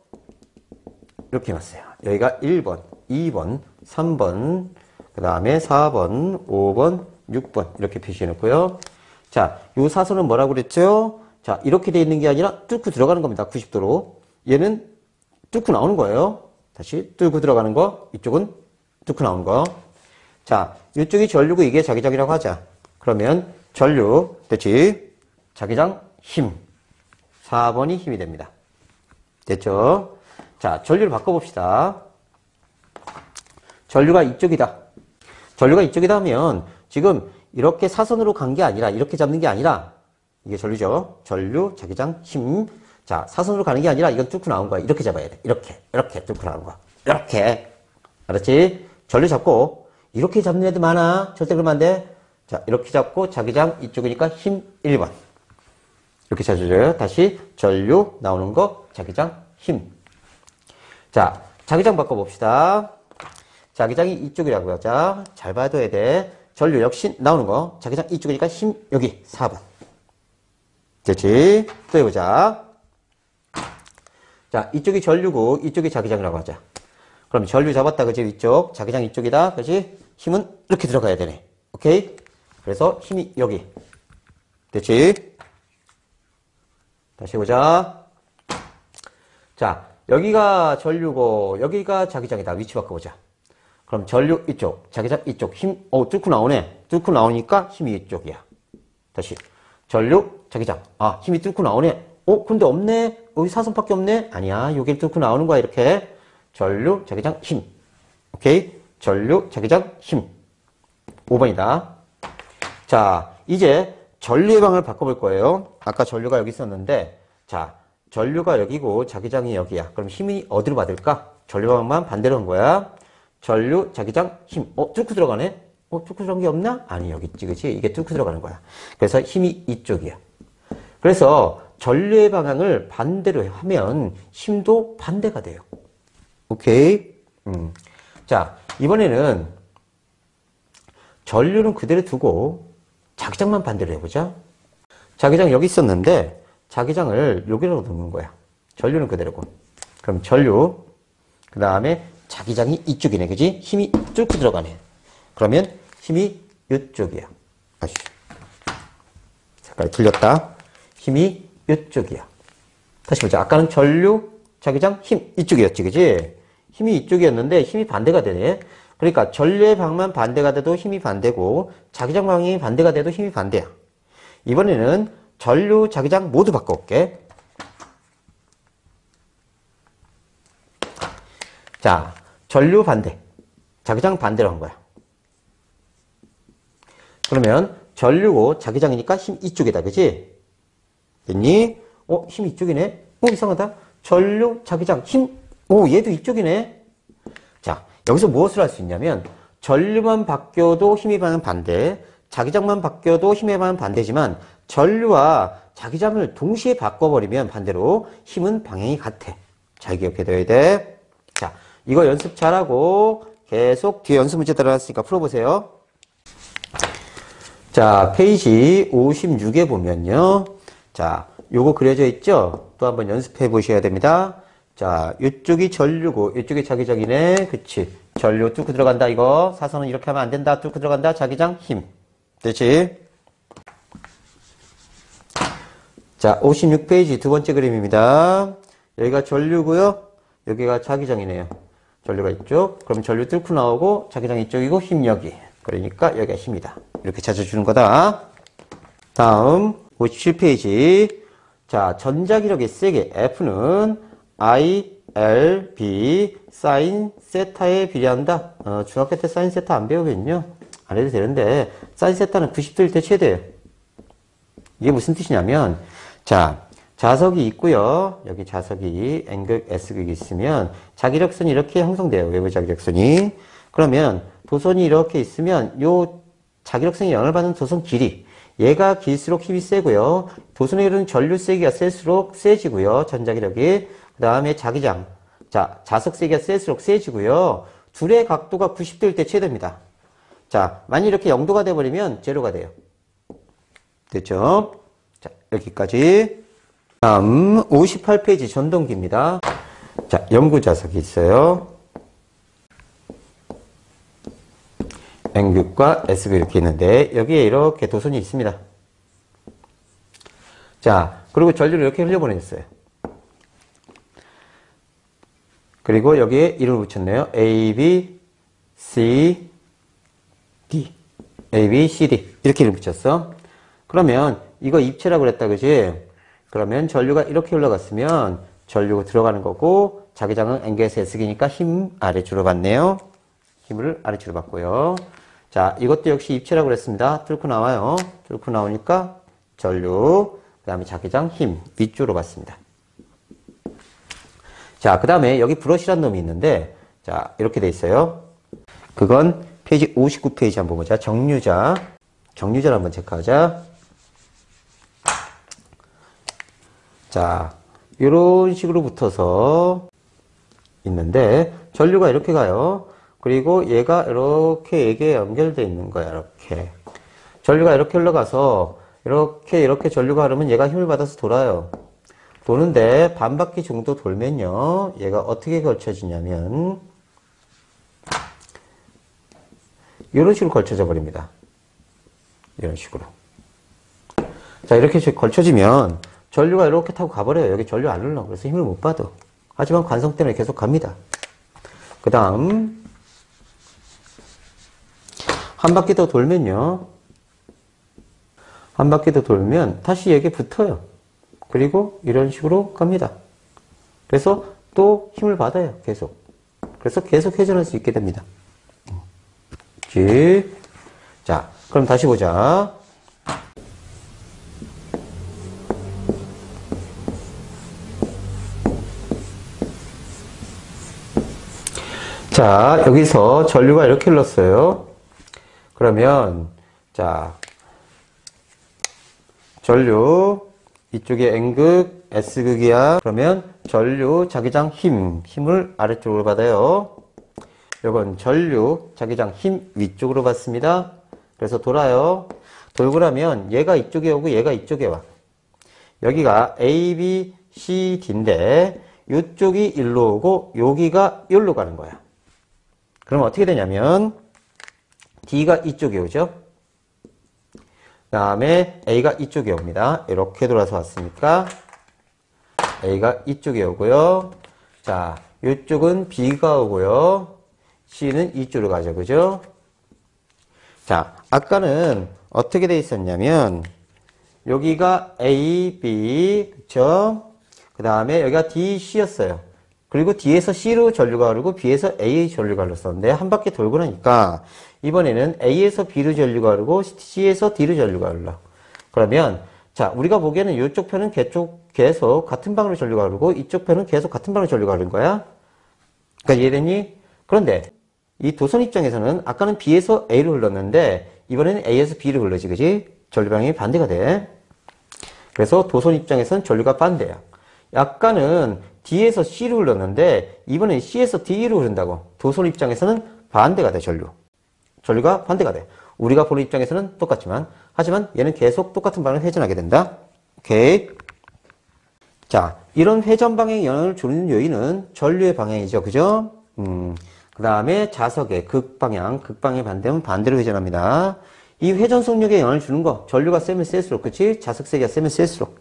이렇게 해놨어요. 여기가 1번, 2번, 3번, 그 다음에 4번, 5번, 6번 이렇게 표시해놓고요. 자, 요 사선은 뭐라고 그랬죠? 자, 이렇게 돼 있는 게 아니라 뚫고 들어가는 겁니다. 90도로. 얘는 뚫고 나오는 거예요. 다시 뚫고 들어가는 거, 이쪽은 뚫고 나오는 거. 자, 이쪽이 전류고 이게 자기장이라고 하자. 그러면 전류, 됐지? 자기장, 힘. 4번이 힘이 됩니다. 됐죠? 자, 전류를 바꿔봅시다. 전류가 이쪽이다. 전류가 이쪽이다 하면 지금 이렇게 사선으로 간 게 아니라 이렇게 잡는 게 아니라 이게 전류죠. 전류, 자기장, 힘. 자, 사선으로 가는 게 아니라 이건 뚫고 나온 거야. 이렇게 잡아야 돼. 이렇게 뚫고 나온 거야. 이렇게. 알았지? 전류 잡고 이렇게 잡는 애들 많아. 절대 그러면 안 돼. 자, 이렇게 잡고 자기장 이쪽이니까 힘 1번. 이렇게 찾아줘요. 다시 전류 나오는 거, 자기장, 힘. 자, 자기장 바꿔봅시다. 자기장이 이쪽이라고 하자. 잘 봐둬야 돼. 전류 역시 나오는 거. 자기장 이쪽이니까 힘 여기 4번. 됐지? 또 해보자. 자, 이쪽이 전류고 이쪽이 자기장이라고 하자. 그럼 전류 잡았다. 그지? 이쪽. 자기장 이쪽이다. 그지? 힘은 이렇게 들어가야 되네. 오케이? 그래서 힘이 여기. 됐지? 다시 해보자. 자, 여기가 전류고 여기가 자기장이다. 위치 바꿔보자. 그럼 전류 이쪽, 자기장 이쪽, 힘, 뚫고 나오네. 뚫고 나오니까 힘이 이쪽이야. 다시. 전류, 자기장. 아, 힘이 뚫고 나오네. 근데 없네? 여기 사선밖에 없네? 아니야. 여길 뚫고 나오는 거야, 이렇게. 전류, 자기장, 힘. 오케이? 전류, 자기장, 힘. 5번이다. 자, 이제 전류의 방을 바꿔볼 거예요. 아까 전류가 여기 있었는데, 자, 전류가 여기고 자기장이 여기야. 그럼 힘이 어디로 받을까? 전류 방향만 반대로 한 거야. 전류, 자기장, 힘. 뚫고 들어가네? 뚫고 들어간 게 없나? 아니, 여기 있지, 그치? 이게 뚫고 들어가는 거야. 그래서 힘이 이쪽이야. 그래서 전류의 방향을 반대로 하면 힘도 반대가 돼요. 오케이? 자, 이번에는 전류는 그대로 두고 자기장만 반대로 해보자. 자기장 여기 있었는데 자기장을 여기로 놓는 거야. 전류는 그대로고. 그럼 전류, 그 다음에 자기장이 이쪽이네, 그지? 힘이 뚫고 들어가네. 그러면 힘이 이쪽이야. 아씨, 색깔이 틀렸다. 힘이 이쪽이야. 다시 보자. 아까는 전류, 자기장, 힘 이쪽이었지, 그지? 힘이 이쪽이었는데 힘이 반대가 되네. 그러니까 전류의 방향만 반대가 돼도 힘이 반대고 자기장 방향이 반대가 돼도 힘이 반대야. 이번에는 전류, 자기장 모두 바꿔올게. 자, 전류 반대, 자기장 반대로 한 거야. 그러면 전류고 자기장이니까 힘 이쪽이다, 그치? 됐니? 힘 이쪽이네? 이상하다. 전류, 자기장, 힘, 얘도 이쪽이네? 자, 여기서 무엇을 할 수 있냐면, 전류만 바뀌어도 힘의 방향 반대, 자기장만 바뀌어도 힘의 방향 반대지만, 전류와 자기장을 동시에 바꿔버리면 반대로 힘은 방향이 같아. 잘 기억해둬야 돼. 자, 이거 연습 잘하고 계속 뒤에 연습 문제 따라왔으니까 풀어보세요. 자, 페이지 56에 보면요. 자, 요거 그려져 있죠? 또 한번 연습해 보셔야 됩니다. 자, 이쪽이 전류고 이쪽이 자기장이네. 그치? 전류 뚫고 들어간다 이거. 사선은 이렇게 하면 안 된다. 뚫고 들어간다. 자기장 힘. 됐지? 자, 56페이지 두 번째 그림입니다. 여기가 전류고요. 여기가 자기장이네요. 전류가 이쪽. 그럼 전류 뚫고 나오고 자기장 이쪽이고 힘 여기. 그러니까 여기가 힘이다. 이렇게 찾아주는 거다. 다음 57페이지. 자, 전자기력의 세계 F는 I, L, B, 사인 세타에 비례한다. 중학교 때 사인 세타 안 배우겠냐? 안 해도 되는데 사인 세타는 90도일 때 최대예요. 이게 무슨 뜻이냐면, 자, 자석이 있고요. 여기 자석이 N극, S극이 있으면 자기력선이 이렇게 형성돼요. 외부 자기력선이. 그러면 도선이 이렇게 있으면 요 자기력선이 영향을 받는 도선 길이, 얘가 길수록 힘이 세고요. 도선에 흐르는 전류 세기가 셀수록 세지고요. 전자기력이. 그 다음에 자기장. 자, 자석 세기가 셀수록 세지고요. 둘의 각도가 90도일 때 최대입니다. 자, 만약 이렇게 0도가 돼버리면 제로가 돼요. 됐죠? 자, 여기까지. 다음 58페이지 전동기입니다. 자, 염구자석이 있어요. N극과 S극 이렇게 있는데 여기에 이렇게 도선이 있습니다. 자, 그리고 전류를 이렇게 흘려보내줬어요. 그리고 여기에 이름을 붙였네요. A, B, C, D. A, B, C, D. 이렇게 이름 붙였어. 그러면 이거 입체라고 그랬다, 그지? 그러면 전류가 이렇게 흘러갔으면 전류가 들어가는 거고 자기장은 N극에서 S극이니까 힘 아래쪽으로 받네요. 힘을 아래쪽으로 받고요. 자, 이것도 역시 입체라고 그랬습니다. 뚫고 나와요. 뚫고 나오니까 전류, 그 다음에 자기장 힘 위쪽으로 받습니다. 자, 그 다음에 여기 브러쉬란 놈이 있는데, 자, 이렇게 돼 있어요. 그건 페이지 59페이지 한번 보자. 정류자. 정류자를 한번 체크하자. 자, 이런 식으로 붙어서 있는데, 전류가 이렇게 가요. 그리고 얘가 이렇게 얘게 연결되어 있는 거야, 이렇게. 전류가 이렇게 흘러가서, 이렇게 전류가 흐르면 얘가 힘을 받아서 돌아요. 도는데 반 바퀴 정도 돌면요, 얘가 어떻게 걸쳐지냐면 이런 식으로 걸쳐져 버립니다. 이런 식으로. 자, 이렇게 걸쳐지면 전류가 이렇게 타고 가버려요. 여기 전류 안 흘러. 그래서 힘을 못 받아. 하지만 관성 때문에 계속 갑니다. 그 다음 한 바퀴 더 돌면요, 한 바퀴 더 돌면 다시 얘게 붙어요. 그리고 이런 식으로 갑니다. 그래서 또 힘을 받아요. 계속. 그래서 계속 회전할 수 있게 됩니다. 자, 그럼 다시 보자. 자, 여기서 전류가 이렇게 흘렀어요. 그러면, 자, 전류, 이쪽에 N극, S극이야. 그러면 전류 자기장 힘을 아래쪽으로 받아요. 요건 전류 자기장 힘 위쪽으로 받습니다. 그래서 돌아요. 돌고 나면 얘가 이쪽에 오고 얘가 이쪽에 와. 여기가 A, B, C, D인데 이쪽이 일로 오고 여기가 여기로 가는 거야. 그럼 어떻게 되냐면 D가 이쪽에 오죠. 그 다음에 A가 이쪽에 옵니다. 이렇게 돌아서 왔으니까 A가 이쪽에 오고요. 자, 이쪽은 B가 오고요. C는 이쪽으로 가죠. 그죠? 자, 아까는 어떻게 돼 있었냐면 여기가 A, B, 그쵸? 그 다음에 여기가 D, C였어요. 그리고 D에서 C로 전류가 흐르고 B에서 A 전류가 흘렀었는데 한 바퀴 돌고 나니까 이번에는 A에서 B로 전류가 흐르고 C에서 D로 전류가 흘러. 그러면 자, 우리가 보기에는 이쪽 편은 계속 같은 방으로 전류가 흐르고 이쪽 편은 계속 같은 방으로 전류가 흐른 거야. 그러니까 이해됐니? 그런데 이 도선 입장에서는 아까는 B에서 A로 흘렀는데 이번에는 A에서 B로 흘러지, 그지? 전류 방향이 반대가 돼. 그래서 도선 입장에서는 전류가 반대야. 아까는 D에서 C로 흘렀는데 이번엔 C에서 D로 흐른다고. 도선 입장에서는 반대가 돼, 전류가 반대가 돼. 우리가 보는 입장에서는 똑같지만 하지만 얘는 계속 똑같은 방향을 회전하게 된다. 오케이. 자, 이런 회전 방향의 영향을 주는 요인은 전류의 방향이죠. 그죠? 그 다음에 자석의 극방향 반대면 반대로 회전합니다. 이 회전 속력에 영향을 주는 거, 전류가 세면 셀수록, 그치? 자석 세기가 세면 셀수록.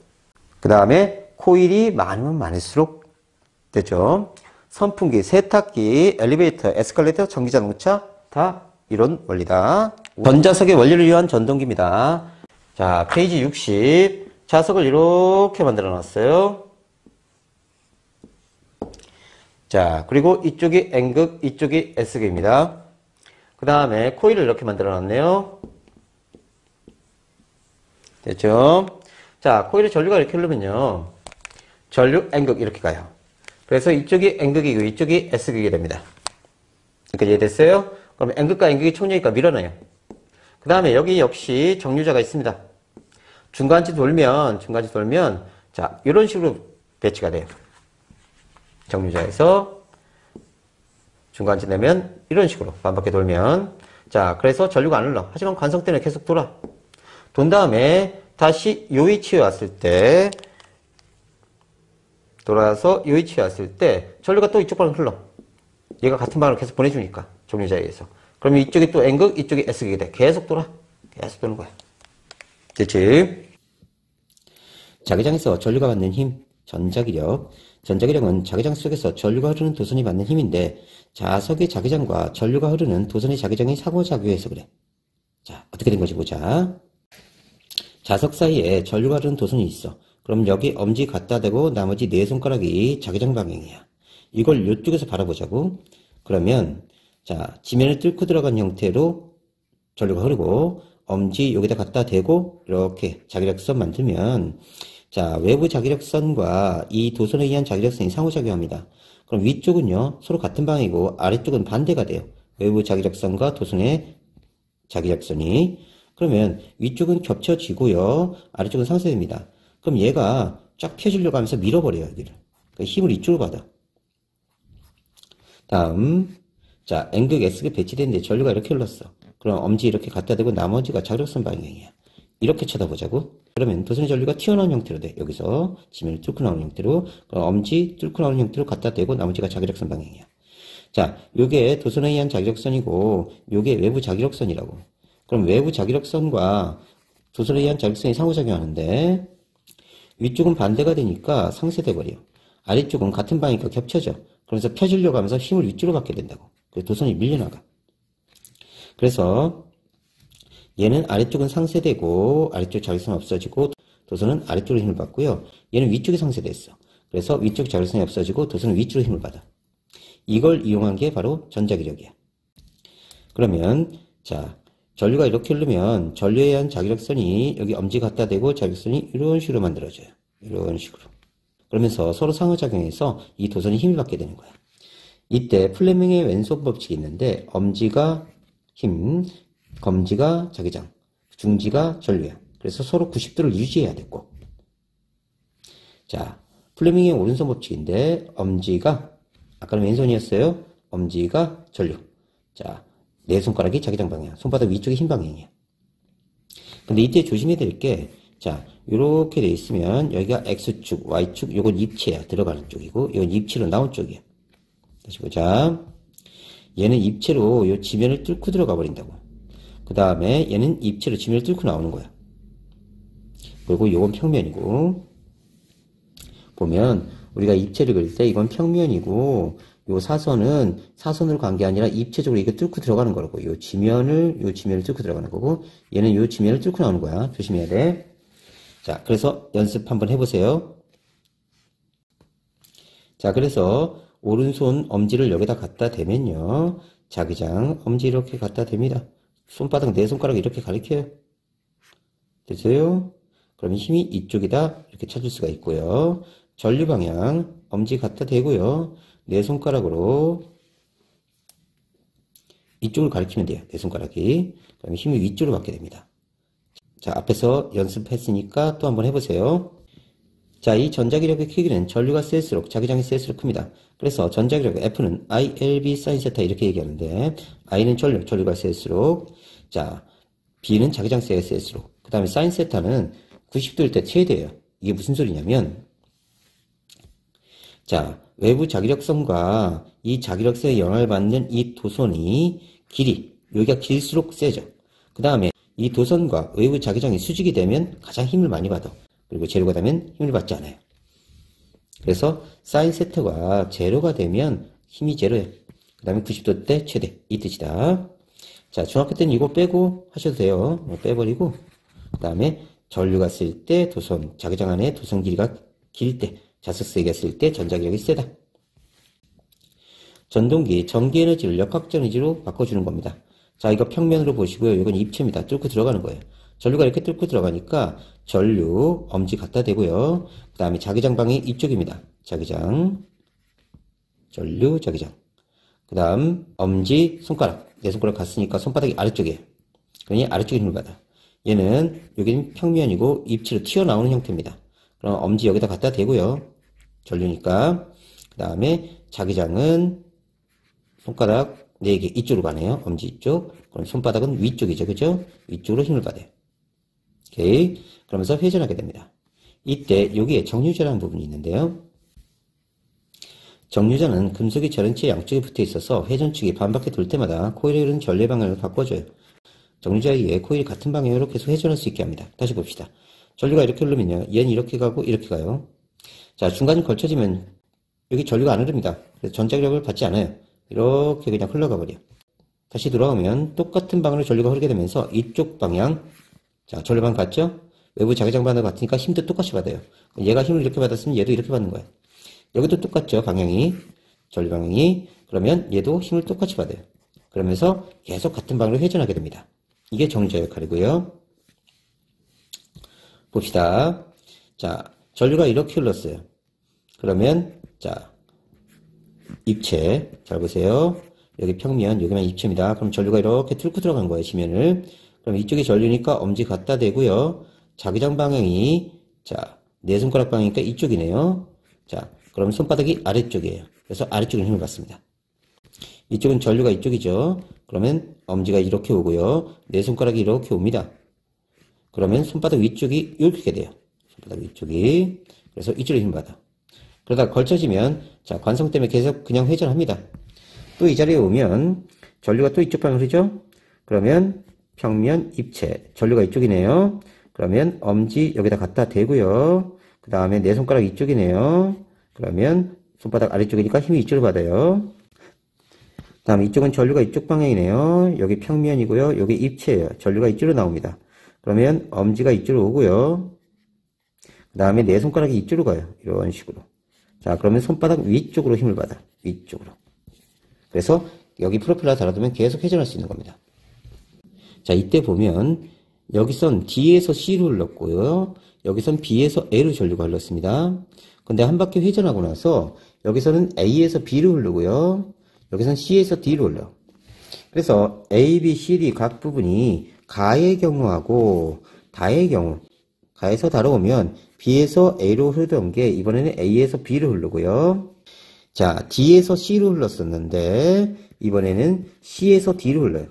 그 다음에 코일이 많으면 많을수록 됐죠. 선풍기, 세탁기, 엘리베이터, 에스컬레이터, 전기자동차 다 이런 원리다. 전자석의 원리를 위한 전동기입니다. 자, 페이지 60. 자석을 이렇게 만들어 놨어요. 자, 그리고 이쪽이 N극, 이쪽이 S극입니다. 그 다음에 코일을 이렇게 만들어 놨네요. 됐죠? 자, 코일에 전류가 이렇게 흐르면요. 전류 N극 이렇게 가요. 그래서 이쪽이 N극이고 이쪽이 S극이 됩니다. 그러니까 이해됐어요? 그럼 N극과 N극이 총력이니까 밀어넣어요. 그 다음에 여기 역시 정류자가 있습니다. 중간지 돌면, 자, 이런 식으로 배치가 돼요. 정류자에서 중간지 내면 이런 식으로 반바퀴 돌면. 자, 그래서 전류가 안 흘러. 하지만 관성 때문에 계속 돌아. 돈 다음에 다시 요 위치에 왔을 때, 돌아서 요 위치에 왔을 때 전류가 또 이쪽 방향으로 흘러. 얘가 같은 방향으로 계속 보내주니까, 정류자에 의해서. 그러면 이쪽이 또 N극, 이쪽이 S극이 돼. 계속 돌아. 계속 도는 거야. 됐지? 자기장에서 전류가 받는 힘, 전자기력. 전자기력은 자기장 속에서 전류가 흐르는 도선이 받는 힘인데 자석의 자기장과 전류가 흐르는 도선의 자기장이 상호작용해서 그래. 자, 어떻게 된 건지 보자. 자석 사이에 전류가 흐르는 도선이 있어. 그럼 여기 엄지 갖다 대고 나머지 네 손가락이 자기장 방향이야. 이걸 이쪽에서 바라보자고. 그러면 자, 지면을 뚫고 들어간 형태로 전류가 흐르고 엄지 여기다 갖다 대고 이렇게 자기력선 만들면 자, 외부 자기력선과 이 도선에 의한 자기력선이 상호작용합니다. 그럼 위쪽은요, 서로 같은 방향이고 아래쪽은 반대가 돼요. 외부 자기력선과 도선의 자기력선이. 그러면 위쪽은 겹쳐지고요, 아래쪽은 상쇄됩니다. 그럼 얘가 쫙 펴지려고 하면서 밀어버려요, 여기를. 그러니까 힘을 이쪽으로 받아. 다음, 자, N극, S극 배치되는데 전류가 이렇게 흘렀어. 그럼 엄지 이렇게 갖다 대고 나머지가 자기력선 방향이야. 이렇게 쳐다보자고. 그러면 도선의 전류가 튀어나온 형태로 돼. 여기서 지면을 뚫고 나오는 형태로. 그럼 엄지 뚫고 나오는 형태로 갖다 대고 나머지가 자기력선 방향이야. 자, 요게 도선에 의한 자기력선이고 요게 외부 자기력선이라고. 그럼 외부 자기력선과 도선에 의한 자기력선이 상호작용하는데 위쪽은 반대가 되니까 상쇄돼 버려. 아래쪽은 같은 방향이니까 겹쳐져. 그러면서 펴지려고 하면서 힘을 위쪽으로 받게 된다고. 그래서 도선이 밀려나가. 그래서 얘는 아래쪽은 상쇄되고 아래쪽 자기력선이 없어지고 도선은 아래쪽으로 힘을 받고요. 얘는 위쪽이 상쇄됐어. 그래서 위쪽 자기력선이 없어지고 도선은 위쪽으로 힘을 받아. 이걸 이용한 게 바로 전자기력이야. 그러면 자, 전류가 이렇게 흐르면 전류에 의한 자기력선이 여기 엄지 갖다 대고 자기력선이 이런 식으로 만들어져요. 이런 식으로. 그러면서 서로 상호작용해서 이 도선이 힘을 받게 되는 거야. 이때 플레밍의 왼손 법칙이 있는데 엄지가 힘, 검지가 자기장, 중지가 전류야. 그래서 서로 90도를 유지해야 돼, 꼭. 자, 플레밍의 오른손 법칙인데 엄지가 아까는 왼손이었어요. 엄지가 전류. 자, 내 손가락이 자기장 방향, 손바닥 위쪽이 힘 방향이야. 근데 이때 조심해야 될 게, 자, 요렇게 돼 있으면 여기가 X축, Y축, 요건 입체야. 들어가는 쪽이고, 요건 입체로 나온 쪽이야. 다시 보자. 얘는 입체로 요 지면을 뚫고 들어가 버린다고. 그 다음에 얘는 입체로 지면을 뚫고 나오는 거야. 그리고 요건 평면이고, 보면 우리가 입체를 그릴 때 이건 평면이고, 요 사선은 사선으로 간 게 아니라 입체적으로 이게 뚫고 들어가는 거라고. 요 지면을 뚫고 들어가는 거고, 얘는 요 지면을 뚫고 나오는 거야. 조심해야 돼. 자, 그래서 연습 한번 해보세요. 자, 그래서 오른손 엄지를 여기다 갖다 대면요. 자기장 엄지 이렇게 갖다 댑니다. 손바닥 내 손가락 이렇게 가리켜요. 됐어요? 그러면 힘이 이쪽이다 이렇게 찾을 수가 있고요. 전류 방향 엄지 갖다 대고요. 내 손가락으로 이쪽을 가리키면 돼요. 내 손가락이. 그러면 힘이 위쪽으로 받게 됩니다. 자, 앞에서 연습했으니까 또 한번 해보세요. 자, 이 전자기력의 크기는 전류가 셀수록 자기장이 셀수록 큽니다. 그래서 전자기력 F는 ILB sin 세타 이렇게 얘기하는데, I는 전류가 셀수록, 자, B는 자기장 셀수록, 그 다음에 sin 세타는 90도일 때 최대예요. 이게 무슨 소리냐면, 자, 외부 자기력선과 이 자기력선에 영향을 받는 이 도선이 여기가 길수록 세죠. 그 다음에 이 도선과 외부 자기장이 수직이 되면 가장 힘을 많이 받아. 그리고 제로가 되면 힘을 받지 않아요. 그래서 사인 세타가 제로가 되면 힘이 제로예요. 그 다음에 90도 때 최대 이 뜻이다. 자, 중학교 때는 이거 빼고 하셔도 돼요. 빼버리고 그 다음에 전류가 쓸 때 도선, 자기장 안에 도선 길이가 길 때, 자석세기가 쓸 때 전자기력이 세다. 전동기, 전기에너지를 역학전에너지로 바꿔주는 겁니다. 자, 이거 평면으로 보시고요. 이건 입체입니다. 뚫고 들어가는 거예요. 전류가 이렇게 뚫고 들어가니까 전류, 엄지 갖다 대고요. 그 다음에 자기장 방이 이쪽입니다. 자기장, 전류, 자기장. 그 다음 엄지, 손가락. 내 손가락 갔으니까 손바닥이 아래쪽이에요. 그러니 아래쪽에 힘을 받아. 얘는 여기는 평면이고 입체로 튀어나오는 형태입니다. 그럼 엄지 여기다 갖다 대고요. 전류니까. 그 다음에 자기장은 손가락 4개 이쪽으로 가네요. 엄지 이쪽. 그럼 손바닥은 위쪽이죠. 그죠? 위쪽으로 힘을 받아요. 오케이. 그러면서 회전하게 됩니다. 이때 여기에 정류자라는 부분이 있는데요. 정류자는 금속이 전체 양쪽에 붙어 있어서 회전축이 반바퀴 돌 때마다 코일에 흐르는 전류의 방향을 바꿔줘요. 정류자 위에 코일이 같은 방향으로 계속 회전할 수 있게 합니다. 다시 봅시다. 전류가 이렇게 흐르면요. 얘는 이렇게 가고 이렇게 가요. 자, 중간이 걸쳐지면 여기 전류가 안 흐릅니다. 그래서 전자기력을 받지 않아요. 이렇게 그냥 흘러가 버려. 다시 돌아오면 똑같은 방향으로 전류가 흐르게 되면서 이쪽 방향, 자, 전류 방향 같죠? 외부 자기장 방향 같으니까 힘도 똑같이 받아요. 얘가 힘을 이렇게 받았으면 얘도 이렇게 받는 거예요. 여기도 똑같죠, 방향이. 전류 방향이. 그러면 얘도 힘을 똑같이 받아요. 그러면서 계속 같은 방향으로 회전하게 됩니다. 이게 정류자 역할이고요. 봅시다. 자, 전류가 이렇게 흘렀어요. 그러면, 자, 입체. 잘 보세요. 여기 평면, 여기만 입체입니다. 그럼 전류가 이렇게 뚫고 들어간 거예요, 지면을. 그럼 이쪽이 전류니까 엄지 갖다 대고요. 자기장 방향이, 자, 내 손가락 방향이니까 이쪽이네요. 자, 그럼 손바닥이 아래쪽이에요. 그래서 아래쪽에 힘을 받습니다. 이쪽은 전류가 이쪽이죠. 그러면 엄지가 이렇게 오고요. 내 손가락이 이렇게 옵니다. 그러면 손바닥 위쪽이 이렇게 돼요. 손바닥 위쪽이. 그래서 이쪽에 힘을 받아. 그러다 걸쳐지면, 자, 관성 때문에 계속 그냥 회전합니다. 또 이 자리에 오면, 전류가 또 이쪽 방향으로 흐르죠? 그러면 평면, 입체. 전류가 이쪽이네요. 그러면 엄지 여기다 갖다 대고요. 그 다음에 내 손가락 이쪽이네요. 그러면 손바닥 아래쪽이니까 힘이 이쪽으로 받아요. 그 다음에 이쪽은 전류가 이쪽 방향이네요. 여기 평면이고요. 여기 입체예요. 전류가 이쪽으로 나옵니다. 그러면 엄지가 이쪽으로 오고요. 그 다음에 내 손가락이 이쪽으로 가요. 이런 식으로. 자, 그러면 손바닥 위쪽으로 힘을 받아. 위쪽으로. 그래서 여기 프로펠러 달아두면 계속 회전할 수 있는 겁니다. 자, 이때 보면 여기선 D에서 C로 흘렀고요. 여기선 B에서 A로 전류가 흘렀습니다. 근데 한 바퀴 회전하고 나서 여기서는 A에서 B로 흐르고요. 여기서는 C에서 D로 흘러. 그래서 A, B, C, D 각 부분이 가의 경우하고 다의 경우, 가에서 다뤄오면 B에서 A로 흐르던 게 이번에는 A에서 B로 흐르고요. 자, D에서 C로 흘렀었는데 이번에는 C에서 D로 흘러요.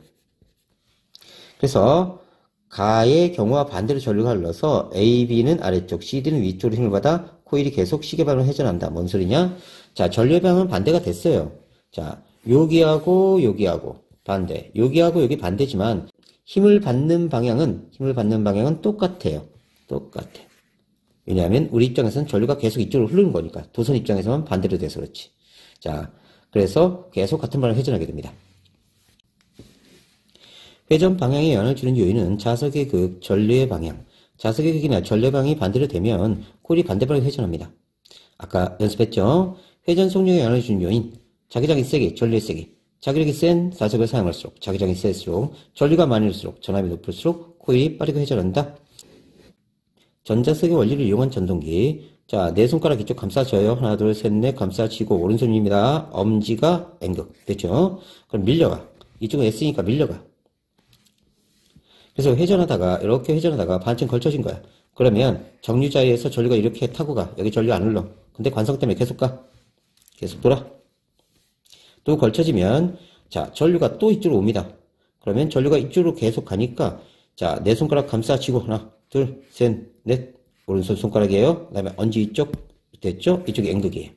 그래서 가의 경우와 반대로 전류가 흘러서 A, B는 아래쪽, C, D는 위쪽으로 힘을 받아 코일이 계속 시계 방향으로 회전한다. 뭔 소리냐? 자, 전류의 방향은 반대가 됐어요. 자, 여기하고 여기하고 반대. 여기하고 여기 반대지만 힘을 받는 방향은 똑같아요. 똑같아. 왜냐하면 우리 입장에서는 전류가 계속 이쪽으로 흐르는 거니까. 도선 입장에서는 반대로 돼서 그렇지. 자, 그래서 계속 같은 방향으로 회전하게 됩니다. 회전 방향에 영향을 주는 요인은 자석의 극, 전류의 방향. 자석의 극이나 전류의 방향이 반대로 되면 코일이 반대 방향으로 회전합니다. 아까 연습했죠? 회전 속력에 영향을 주는 요인. 자기장이 세게, 전류의 세게. 자기력이 센 자석을 사용할수록, 자기장이 셀수록, 전류가 많을수록, 전압이 높을수록 코일이 빠르게 회전한다. 전자석의 원리를 이용한 전동기. 자, 네 손가락 이쪽 감싸줘요. 하나, 둘, 셋, 넷 감싸지고 오른손입니다. 엄지가 N극. 됐죠? 그럼 밀려가. 이쪽은 S니까 밀려가. 그래서 회전하다가 이렇게 회전하다가 반쯤 걸쳐진 거야. 그러면 정류자에서 전류가 이렇게 타고 가. 여기 전류 안 흘러. 근데 관성 때문에 계속 가. 계속 돌아. 또 걸쳐지면 자, 전류가 또 이쪽으로 옵니다. 그러면 전류가 이쪽으로 계속 가니까 자, 네 손가락 감싸지고 하나, 둘, 셋, 넷. 오른손 손가락이에요. 그 다음에 엄지 이쪽 됐죠? 이쪽이 N극이에요.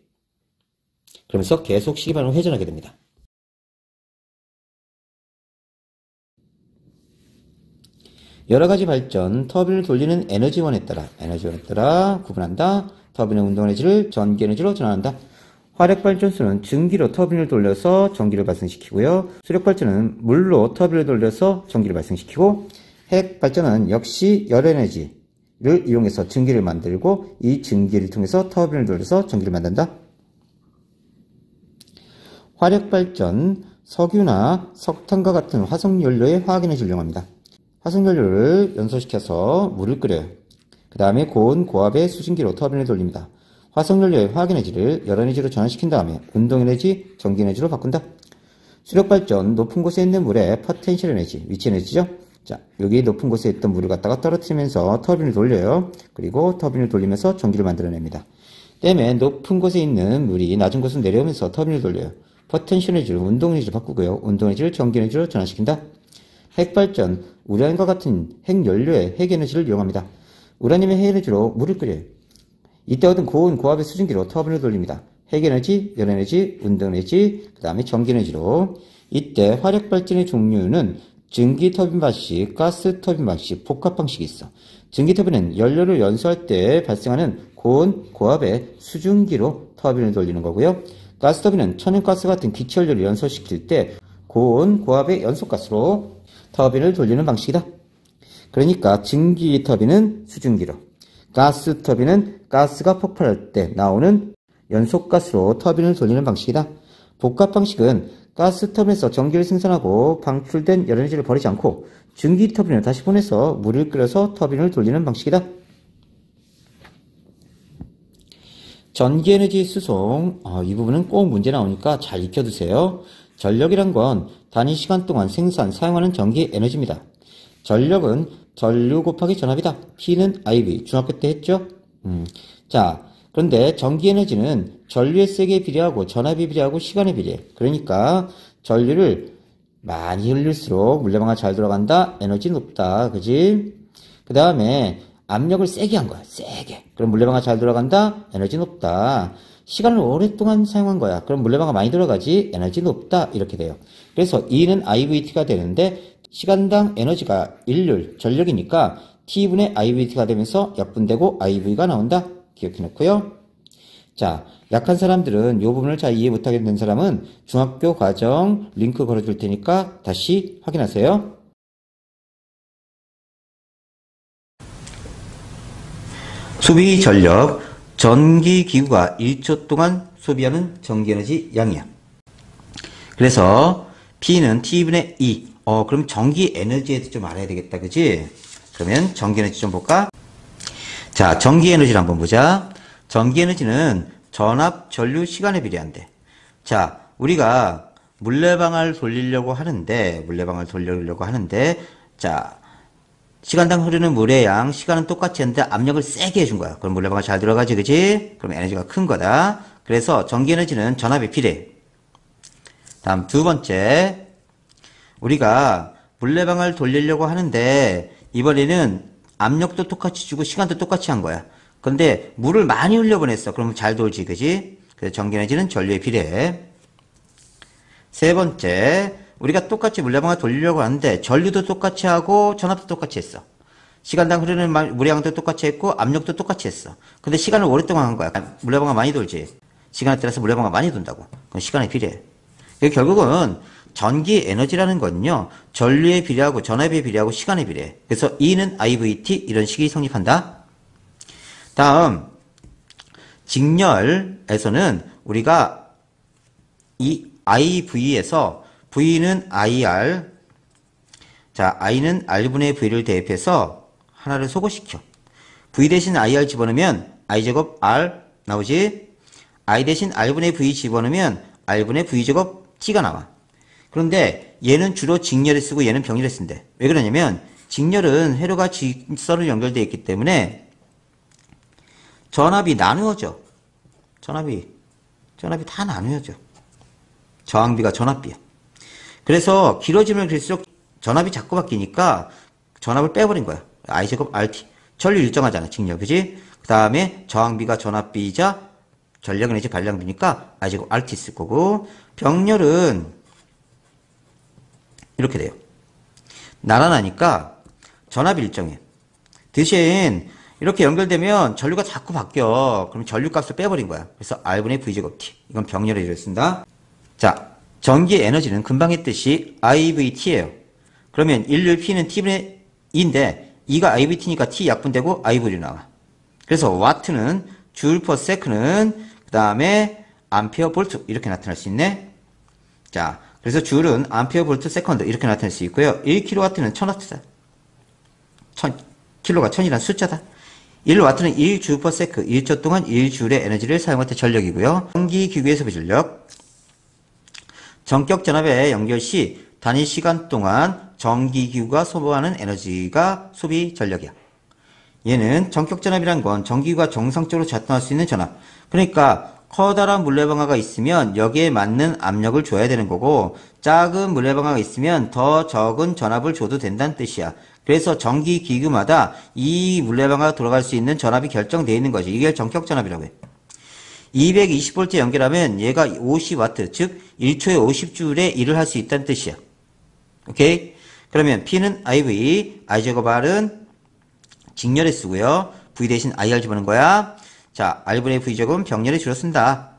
그러면서 계속 시계방향으로 회전하게 됩니다. 여러가지 발전, 터빈을 돌리는 에너지원에 따라 구분한다. 터빈의 운동 에너지를 전기 에너지로 전환한다. 화력발전소는 증기로 터빈을 돌려서 전기를 발생시키고요. 수력발전은 물로 터빈을 돌려서 전기를 발생시키고, 핵발전은 역시 열에너지를 이용해서 증기를 만들고 이 증기를 통해서 터빈을 돌려서 전기를 만든다. 화력발전, 석유나 석탄과 같은 화석연료의 화학에너지를 이용합니다. 화석연료를 연소시켜서 물을 끓여요. 그 다음에 고온 고압의 수증기로 터빈을 돌립니다. 화석연료의 화학에너지를 열에너지로 전환시킨 다음에 운동에너지, 전기에너지로 바꾼다. 수력발전, 높은 곳에 있는 물의 포텐셜 에너지, 위치 에너지죠. 자, 여기 높은 곳에 있던 물을 갖다가 떨어뜨리면서 터빈을 돌려요. 그리고 터빈을 돌리면서 전기를 만들어냅니다. 때문에 높은 곳에 있는 물이 낮은 곳으로 내려오면서 터빈을 돌려요. 포텐셜 에너지를 운동 에너지로 바꾸고요. 운동 에너지를 전기 에너지로 전환시킨다. 핵발전, 우라늄과 같은 핵연료의 핵에너지를 이용합니다. 우라늄의 핵에너지로 물을 끓여요. 이때 얻은 고온 고압의 수증기로 터빈을 돌립니다. 핵에너지, 열에너지, 운동에너지, 그 다음에 전기에너지로. 이때 화력발전의 종류는 증기터빈 방식, 가스터빈 방식, 복합 방식이 있어. 증기터빈은 연료를 연소할 때 발생하는 고온 고압의 수증기로 터빈을 돌리는 거고요. 가스터빈은 천연가스 같은 기체연료를 연소시킬 때 고온 고압의 연소가스로 터빈을 돌리는 방식이다. 그러니까 증기 터빈은 수증기로, 가스 터빈은 가스가 폭발할 때 나오는 연소가스로 터빈을 돌리는 방식이다. 복합 방식은 가스 터빈에서 전기를 생산하고 방출된 열에너지를 버리지 않고 증기 터빈을 다시 보내서 물을 끓여서 터빈을 돌리는 방식이다. 전기에너지 수송, 이 부분은 꼭 문제 나오니까 잘 익혀두세요. 전력이란 건 단위 시간 동안 생산, 사용하는 전기 에너지입니다. 전력은 전류 곱하기 전압이다. P는 IV, 중학교 때 했죠? 자, 그런데 전기 에너지는 전류의 세기에 비례하고 전압에 비례하고 시간에 비례해. 그러니까 전류를 많이 흘릴수록 물레방아 잘 돌아간다. 에너지 높다. 그지? 그 다음에 압력을 세게 한 거야. 세게. 그럼 물레방아 잘 돌아간다. 에너지 높다. 시간을 오랫동안 사용한 거야. 그럼 물레방아 많이 돌아가지. 에너지 높다. 이렇게 돼요. 그래서 E는 IVT가 되는데 시간당 에너지가 일률, 전력이니까 T분의 IVT가 되면서 약분되고 IV가 나온다. 기억해 놓고요. 자, 약한 사람들은 이 부분을 잘 이해 못하게 된 사람은 중학교 과정 링크 걸어줄 테니까 다시 확인하세요. 소비 전력, 전기기구가 1초 동안 소비하는 전기에너지 양이야. 그래서 P는 T분의 E. 그럼 전기에너지에 대해서 좀 알아야 되겠다. 그지? 그러면 전기에너지 좀 볼까? 자, 전기에너지를 한번 보자. 전기에너지는 전압, 전류, 시간에 비례한대. 자, 우리가 물레방아를 돌리려고 하는데, 자, 시간당 흐르는 물의 양, 시간은 똑같이 했는데 압력을 세게 해준 거야. 그럼 물레방아 잘 들어가지, 그지? 그럼 에너지가 큰 거다. 그래서 전기 에너지는 전압이 필요해. 다음 두 번째, 우리가 물레방아를 돌리려고 하는데 이번에는 압력도 똑같이 주고 시간도 똑같이 한 거야. 근데 물을 많이 흘려보냈어. 그러면 잘 돌지, 그지? 그래서 전기 에너지는 전류에 비례해. 세 번째, 우리가 똑같이 물레방아 돌리려고 하는데 전류도 똑같이 하고 전압도 똑같이 했어. 시간당 흐르는 물의 양도 똑같이 했고 압력도 똑같이 했어. 근데 시간을 오랫동안 한 거야. 물레방아 많이 돌지. 시간에 따라서 물레방아 많이 돈다고. 그건 시간에 비례해. 결국은 전기 에너지라는 건요, 전류에 비례하고 전압에 비례하고 시간에 비례해. 그래서 E는 IVT 이런 식이 성립한다. 다음 직렬에서는 우리가 이 IV에서 V는 IR, 자 I는 R분의 V를 대입해서 하나를 소거시켜. V 대신 IR 집어넣으면 I제곱 R 나오지? I 대신 R분의 V 집어넣으면 R분의 V제곱 T가 나와. 그런데 얘는 주로 직렬에 쓰고 얘는 병렬에 쓴대. 왜 그러냐면 직렬은 회로가 직선으로 연결되어 있기 때문에 전압이 나누어져. 전압이 다 나누어져. 저항비가 전압비야. 그래서 길어지면 길수록 전압이 자꾸 바뀌니까 전압을 빼버린 거야. I제곱 RT. 전류 일정하잖아, 직렬. 그지? 그 다음에 저항비가 전압비이자 전력 에너지 발량비니까 I제곱 RT 쓸 거고, 병렬은 이렇게 돼요. 나란하니까 전압이 일정해. 대신 이렇게 연결되면 전류가 자꾸 바뀌어. 그럼 전류값을 빼버린 거야. 그래서 R분의 V제곱 T. 이건 병렬의 일을 쓴다. 자, 전기 에너지는 금방 했듯이 IVT예요. 그러면 일률 P는 T분의 2인데 2가 IVT니까 T 약분되고 IV로 나와. 그래서 와트는 줄 퍼 세컨은 그 다음에 암페어 볼트 이렇게 나타날 수 있네. 자, 그래서 줄은 암페어 볼트 세컨드 이렇게 나타낼 수 있고요. 1kW는 1000W다. 1000k가 1000이란 숫자다. 1W는 1줄 퍼 세컨, 1초 동안 1줄의 에너지를 사용할 때 전력이고요. 전기기구의 소비 전력. 전격 전압의 연결 시 단위 시간 동안 전기기구가 소모하는 에너지가 소비 전력이야. 얘는 전격 전압이란 건 전기구가 정상적으로 작동할 수 있는 전압. 그러니까 커다란 물레방아가 있으면 여기에 맞는 압력을 줘야 되는 거고, 작은 물레방아가 있으면 더 적은 전압을 줘도 된다는 뜻이야. 그래서 전기기구마다 이 물레방아가 돌아갈 수 있는 전압이 결정되어 있는 거지. 이게 전격 전압이라고 해. 220V 연결하면 얘가 50W, 즉 1초에 50줄의 일을 할 수 있다는 뜻이야. 오케이? 그러면 P는 IV, I제곱 R은 직렬에 쓰고요. V 대신 IR 집어넣는 거야. 자, R분의 V제곱은 병렬에 줄여 쓴다.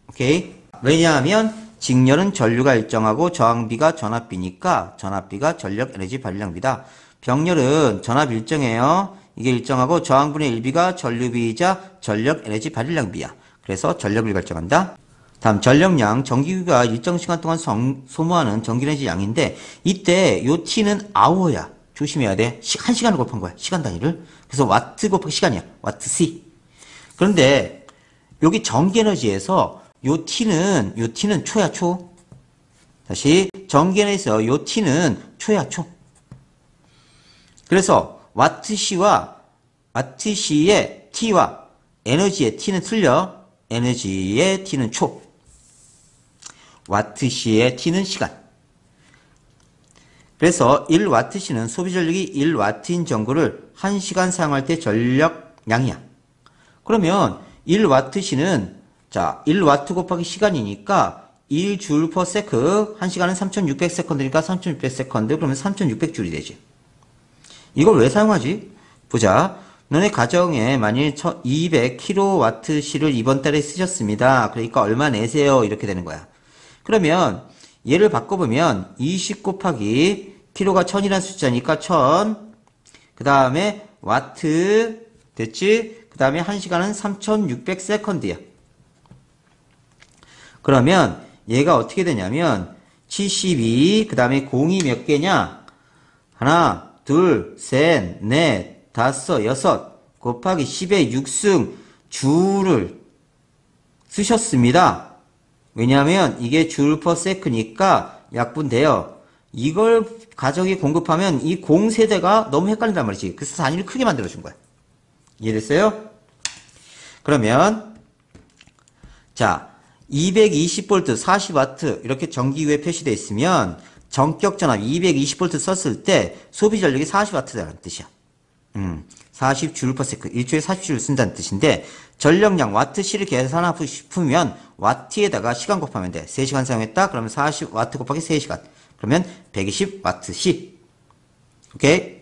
오케이? 왜냐하면 직렬은 전류가 일정하고 저항비가 전압비니까 전압비가 전력 에너지 발량비다. 병렬은 전압 일정해요. 이게 일정하고 저항분의 1비가 전류비이자 전력 에너지 발량비야. 그래서 전력을 결정한다. 다음 전력량, 전기구가 일정 시간 동안 소모하는 전기에너지 양인데 이때 요 T는 아워야. 조심해야 돼. 1시간을 곱한 거야. 시간 단위를. 그래서 와트 곱하기 시간이야. 와트 C. 그런데 여기 전기에너지에서 요 T는 초야, 초. 다시 전기에너지에서 요 T는 초야, 초. 그래서 와트 C의 T와 에너지의 T는 틀려. 에너지의 T는 초. 와트시의 T는 시간. 그래서 1와트시는 소비 전력이 1와트인 전구를 1시간 사용할 때 전력량이야. 그러면 1와트시는 자 1와트 곱하기 시간이니까 1줄 퍼 세컨, 1시간은 3600세컨드니까 3600세컨드, 그러면 3600줄이 되지. 이걸 왜 사용하지? 보자. 너네 가정에 만일 200kWh를 이번 달에 쓰셨습니다. 그러니까 얼마 내세요? 이렇게 되는 거야. 그러면 얘를 바꿔보면 20 곱하기 k가 1000이라는 숫자니까 1000, 그 다음에 와트 됐지? 그 다음에 1시간은 3600세컨드야. 그러면 얘가 어떻게 되냐면 72, 그 다음에 공이 몇 개냐? 하나, 둘, 셋, 넷, 다섯, 여섯 곱하기 10의 6승 줄을 쓰셨습니다. 왜냐하면 이게 줄 퍼 세크니까 약분돼요. 이걸 가정에 공급하면 이 공세대가 너무 헷갈린단 말이지. 그래서 단위를 크게 만들어준 거야. 이해됐어요? 그러면 자 220V 40W 이렇게 전기구에 표시되어 있으면 전격 전압 220V 썼을 때 소비 전력이 40W라는 뜻이야. 40J/s 1초에 40J를 쓴다는 뜻인데 전력량 와트시를 계산하고 싶으면 와트에다가 시간 곱하면 돼. 3시간 사용했다 그러면 40W 곱하기 3시간 그러면 120W시. 오케이?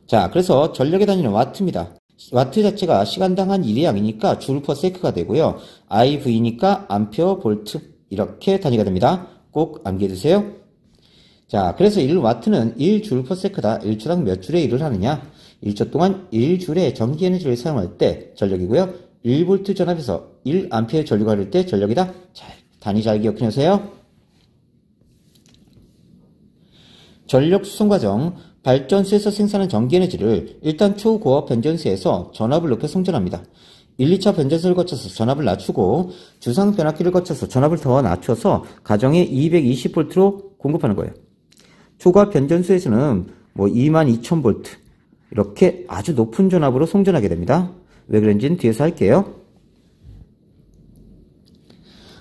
자, 그래서 전력의 단위는 와트입니다. 와트 자체가 시간당 한 1의 양이니까 줄 퍼 세크가 되고요. IV니까 암페어 볼트 이렇게 단위가 됩니다. 꼭 암기해두세요. 자, 그래서 1와트는 1줄 퍼 세크다. 1초당 몇 줄의 일을 하느냐? 1초 동안 1줄의 전기 에너지를 사용할 때 전력이고요. 1V 전압에서 1A 전류가 흐를 때 전력이다. 자, 단위 잘 기억해 놓으세요. 전력 수송 과정. 발전소에서 생산한 전기에너지를 일단 초고압 변전소에서 전압을 높여 송전합니다. 1, 2차 변전소를 거쳐서 전압을 낮추고 주상 변압기를 거쳐서 전압을 더 낮춰서 가정에 220V로 공급하는 거예요. 초고압 변전소에서는 22,000V 이렇게 아주 높은 전압으로 송전하게 됩니다. 왜 그런지는 뒤에서 할게요.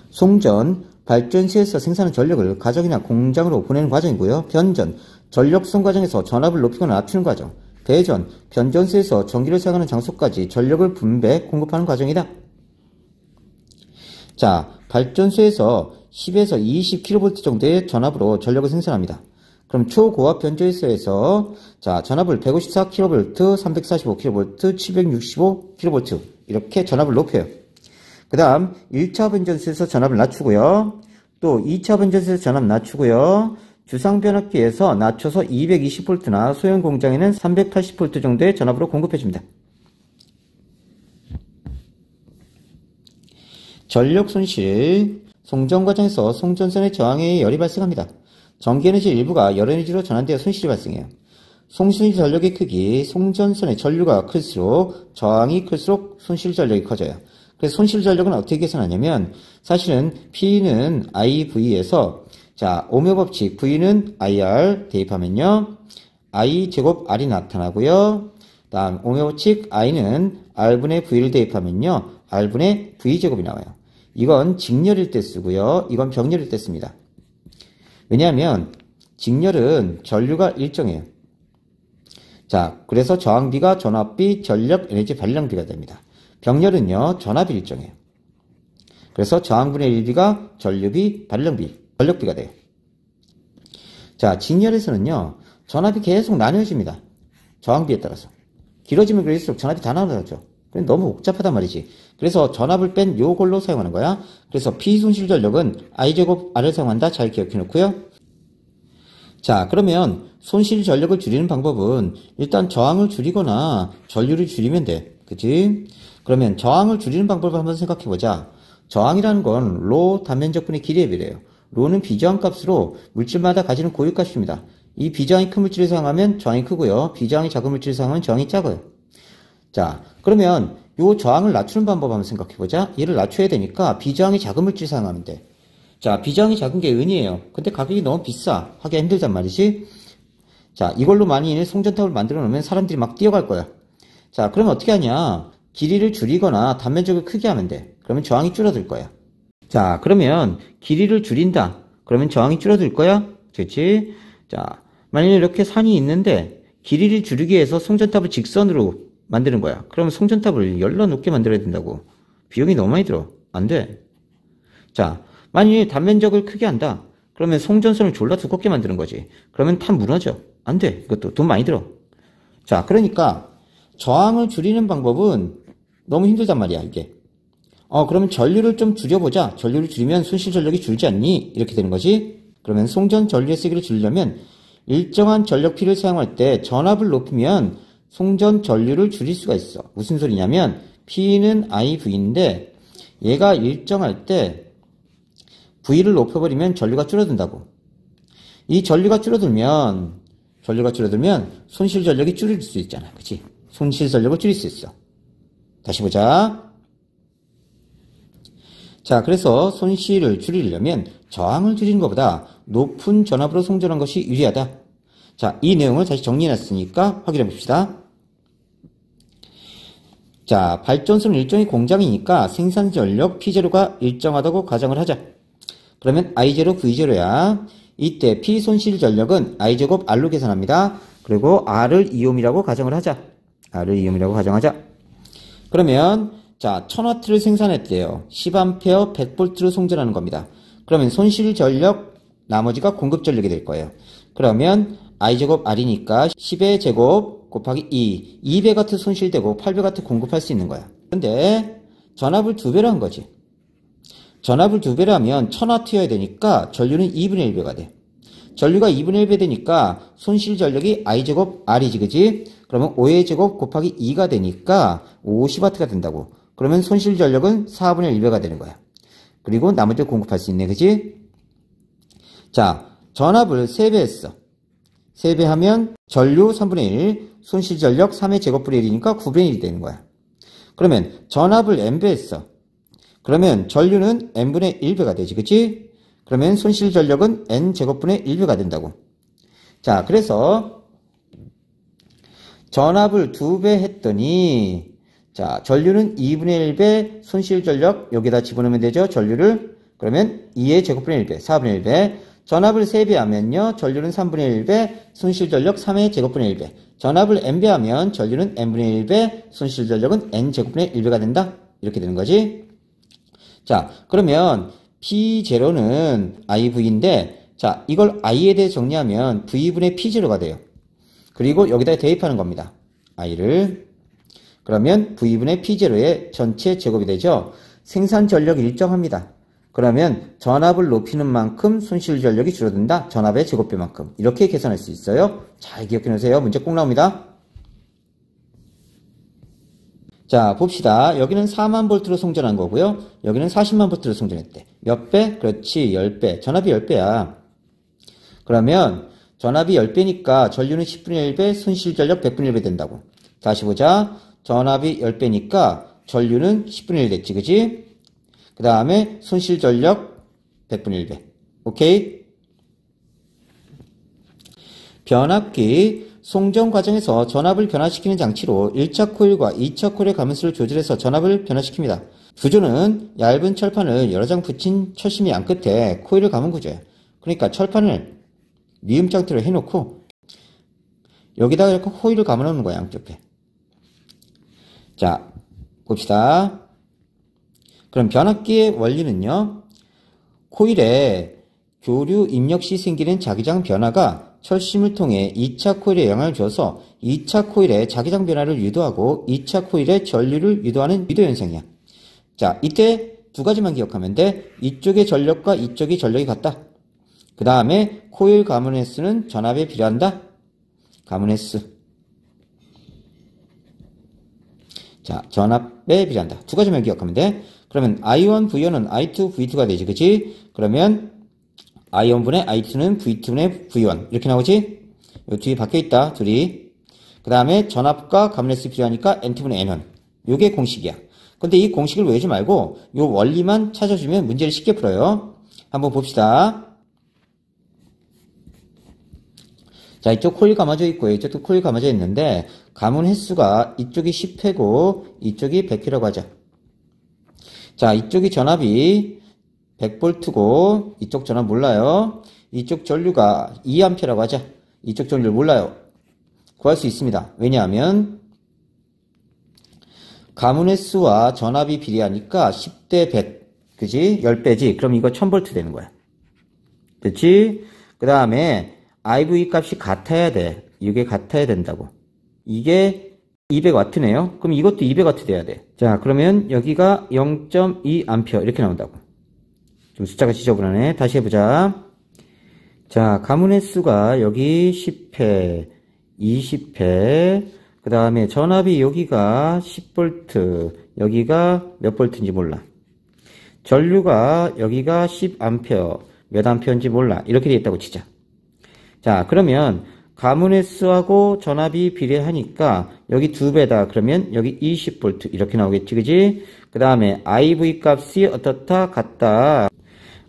송전, 발전소에서 생산한 전력을 가정이나 공장으로 보내는 과정이고요. 변전, 전력 수송 과정에서 전압을 높이거나 낮추는 과정. 배전, 변전소에서 전기를 사용하는 장소까지 전력을 분배, 공급하는 과정이다. 자, 발전소에서 10에서 20kV 정도의 전압으로 전력을 생산합니다. 그럼 초고압 변전소에서 자, 전압을 154kV, 345kV, 765kV 이렇게 전압을 높여요. 그 다음 1차 변전소에서 전압을 낮추고요. 또 2차 변전소에서 전압 낮추고요. 주상 변압기에서 낮춰서 220V나 소형 공장에는 380V 정도의 전압으로 공급해줍니다. 전력 손실. 송전 과정에서 송전선의 저항에 의해 열이 발생합니다. 전기에너지 일부가 열에너지로 전환되어 손실이 발생해요. 손실 전력의 크기, 송전선의 전류가 클수록 저항이 클수록 손실 전력이 커져요. 그래서 손실 전력은 어떻게 계산하냐면 사실은 P는 IV에서 자, 오묘 법칙 V는 IR 대입하면요. I 제곱 R이 나타나고요. 다음 오묘 법칙 I는 R분의 V를 대입하면요. R분의 V 제곱이 나와요. 이건 직렬일 때 쓰고요. 이건 병렬일 때 씁니다. 왜냐하면 직렬은 전류가 일정해요. 자, 그래서 저항비가 전압비, 전력, 에너지 발령비가 됩니다. 병렬은요, 전압이 일정해요. 그래서 저항분의 1비가 전류비, 발령비, 전력비가 돼요. 자, 직렬에서는요, 전압이 계속 나뉘어집니다. 저항비에 따라서. 길어지면 그럴수록 전압이 다 나눠져. 너무 복잡하단 말이지. 그래서 전압을 뺀 요걸로 사용하는 거야. 그래서 P손실 전력은 I제곱 R을 사용한다. 잘 기억해 놓고요. 자, 그러면 손실 전력을 줄이는 방법은 일단 저항을 줄이거나 전류를 줄이면 돼. 그치? 그러면 저항을 줄이는 방법을 한번 생각해 보자. 저항이라는 건 로 단면적분의 길이에 비례해요. 로는 비저항 값으로 물질마다 가지는 고유값입니다. 이 비저항이 큰 물질을 사용하면 저항이 크고요. 비저항이 작은 물질을 사용하면 저항이 작아요. 자, 그러면 요 저항을 낮추는 방법 한번 생각해 보자. 얘를 낮춰야 되니까 비저항이 작은 물질 사용하면 돼. 자, 비저항이 작은 게 은이에요. 근데 가격이 너무 비싸. 하기 힘들단 말이지. 자, 이걸로 만일 송전탑을 만들어 놓으면 사람들이 막 뛰어갈 거야. 자, 그러면 어떻게 하냐? 길이를 줄이거나 단면적을 크게 하면 돼. 그러면 저항이 줄어들 거야. 자, 그러면 길이를 줄인다. 그러면 저항이 줄어들 거야. 그렇지? 자, 만일 이렇게 산이 있는데 길이를 줄이기 위해서 송전탑을 직선으로 만드는 거야. 그러면 송전탑을 열로 높게 만들어야 된다고. 비용이 너무 많이 들어. 안 돼. 자, 만일 단면적을 크게 한다. 그러면 송전선을 졸라 두껍게 만드는 거지. 그러면 탑 무너져. 안 돼. 이것도 돈 많이 들어. 자, 그러니까 저항을 줄이는 방법은 너무 힘들단 말이야, 이게. 그러면 전류를 좀 줄여보자. 전류를 줄이면 손실 전력이 줄지 않니? 이렇게 되는 거지. 그러면 송전 전류의 세기를 줄이려면 일정한 전력피를 사용할 때 전압을 높이면 송전 전류를 줄일 수가 있어. 무슨 소리냐면 P는 IV인데 얘가 일정할 때 V를 높여버리면 전류가 줄어든다고. 이 전류가 줄어들면 손실 전력이 줄일 수 있잖아. 그치? 손실 전력을 줄일 수 있어. 다시 보자. 자, 그래서 손실을 줄이려면 저항을 줄이는 것보다 높은 전압으로 송전한 것이 유리하다. 자, 이 내용을 다시 정리해놨으니까 확인해 봅시다. 자, 발전소는 일종의 공장이니까 생산 전력 P0가 일정하다고 가정을 하자. 그러면 I0, V0야. 이때 P 손실 전력은 I제곱 R로 계산합니다. 그리고 R을 이옴이라고 가정을 하자. R을 이옴이라고 가정하자. 그러면 자, 1000W를 생산했대요. 10A 100V로 송전하는 겁니다. 그러면 손실 전력 나머지가 공급 전력이 될 거예요. 그러면 I제곱 R이니까 10의 제곱 곱하기 200W 손실되고 800W 공급할 수 있는 거야. 근데 전압을 2배로 한 거지. 전압을 2배로 하면 1000W여야 되니까 전류는 2분의 1배가 돼. 전류가 2분의 1배 되니까 손실 전력이 I제곱 R이지, 그지? 그러면 5의 제곱 곱하기 2가 되니까 50W가 된다고. 그러면 손실 전력은 4분의 1배가 되는 거야. 그리고 나머지를 공급할 수 있네, 그지? 자, 전압을 3배 했어. 3배 하면 전류 3분의 1, 손실 전력 3의 제곱분의 1이니까 9분의 1이 되는 거야. 그러면 전압을 n배 했어. 그러면 전류는 n분의 1배가 되지, 그치? 그러면 손실 전력은 n제곱분의 1배가 된다고. 자, 그래서 전압을 2배 했더니 자, 전류는 2분의 1배, 손실 전력 여기다 집어넣으면 되죠, 전류를. 그러면 2의 제곱분의 1배, 4분의 1배. 전압을 3배 하면요, 전류는 3분의 1배, 손실 전력 3의 제곱분의 1배. 전압을 n배 하면 전류는 n분의 1배, 손실 전력은 n제곱분의 1배가 된다. 이렇게 되는 거지. 자, 그러면 P0는 IV인데, 자, 이걸 I에 대해 정리하면 V분의 P0가 돼요. 그리고 여기다 대입하는 겁니다. I를. 그러면 V분의 P0의 전체 제곱이 되죠. 생산 전력이 일정합니다. 그러면 전압을 높이는 만큼 손실 전력이 줄어든다. 전압의 제곱배만큼. 이렇게 계산할 수 있어요. 잘 기억해 놓으세요. 문제 꼭 나옵니다. 자, 봅시다. 여기는 4만 볼트로 송전한 거고요. 여기는 40만 볼트로 송전했대. 몇 배? 그렇지, 10배. 전압이 10배야. 그러면 전압이 10배니까 전류는 10분의 1배, 손실 전력 100분의 1배 된다고. 다시 보자. 전압이 10배니까 전류는 10분의 1 됐지, 그지? 그 다음에 손실 전력 100분의 1배. 오케이? 변압기 송전 과정에서 전압을 변화시키는 장치로 1차 코일과 2차 코일의 가문수를 조절해서 전압을 변화시킵니다. 구조는 얇은 철판을 여러 장 붙인 철심이 양 끝에 코일을 감은 구조예요. 그러니까 철판을 미음 상태로 해놓고 여기다가 이렇게 코일을 감아 놓는 거야, 양쪽에. 자, 봅시다. 그럼 변압기의 원리는요, 코일에 교류 입력 시 생기는 자기장 변화가 철심을 통해 2차 코일에 영향을 줘서 2차 코일의 자기장 변화를 유도하고 2차 코일의 전류를 유도하는 유도 현상이야. 자, 이때 두 가지만 기억하면 돼. 이쪽의 전력과 이쪽의 전력이 같다. 그 다음에 코일 가문 횟수는 전압에 비례한다. 가문 횟수. 자, 전압에 비례한다. 두 가지만 기억하면 돼. 그러면 I1, V1은 I2, V2가 되지, 그치? 그러면 I1분의 I2는 V2분의 V1 이렇게 나오지? 요 뒤에 박혀있다, 둘이. 그 다음에 전압과 가문 횟수 필요하니까 N2분의 N1. 요게 공식이야. 근데 이 공식을 외우지 말고 요 원리만 찾아주면 문제를 쉽게 풀어요. 한번 봅시다. 자, 이쪽 코일 감아져 있고 이쪽도 코일 감아져 있는데 가문 횟수가 이쪽이 10회고 이쪽이 100회라고 하자. 자, 이쪽이 전압이 100V고 이쪽 전압 몰라요. 이쪽 전류가 2A라고 하자. 이쪽 전류를 몰라요. 구할 수 있습니다. 왜냐하면 가문 횟수와 전압이 비례하니까 10대 100, 그지? 10배지? 그럼 이거 1000V 되는 거야. 그치? 그 다음에 IV 값이 같아야 돼. 이게 같아야 된다고. 이게 200W네요. 그럼 이것도 200W 돼야 돼. 자, 그러면 여기가 0.2A 이렇게 나온다고. 좀 숫자가 지저분하네. 다시 해보자. 자, 가문 횟수가 여기 10회, 20회, 그 다음에 전압이 여기가 10V, 여기가 몇 볼트인지 몰라. 전류가 여기가 10A, 몇 암페어인지 몰라. 이렇게 돼 있다고 치자. 자, 그러면 가문의 수하고 전압이 비례하니까 여기 2배다. 그러면 여기 20V 이렇게 나오겠지, 그지? 그 다음에 IV 값이 어떻다? 같다.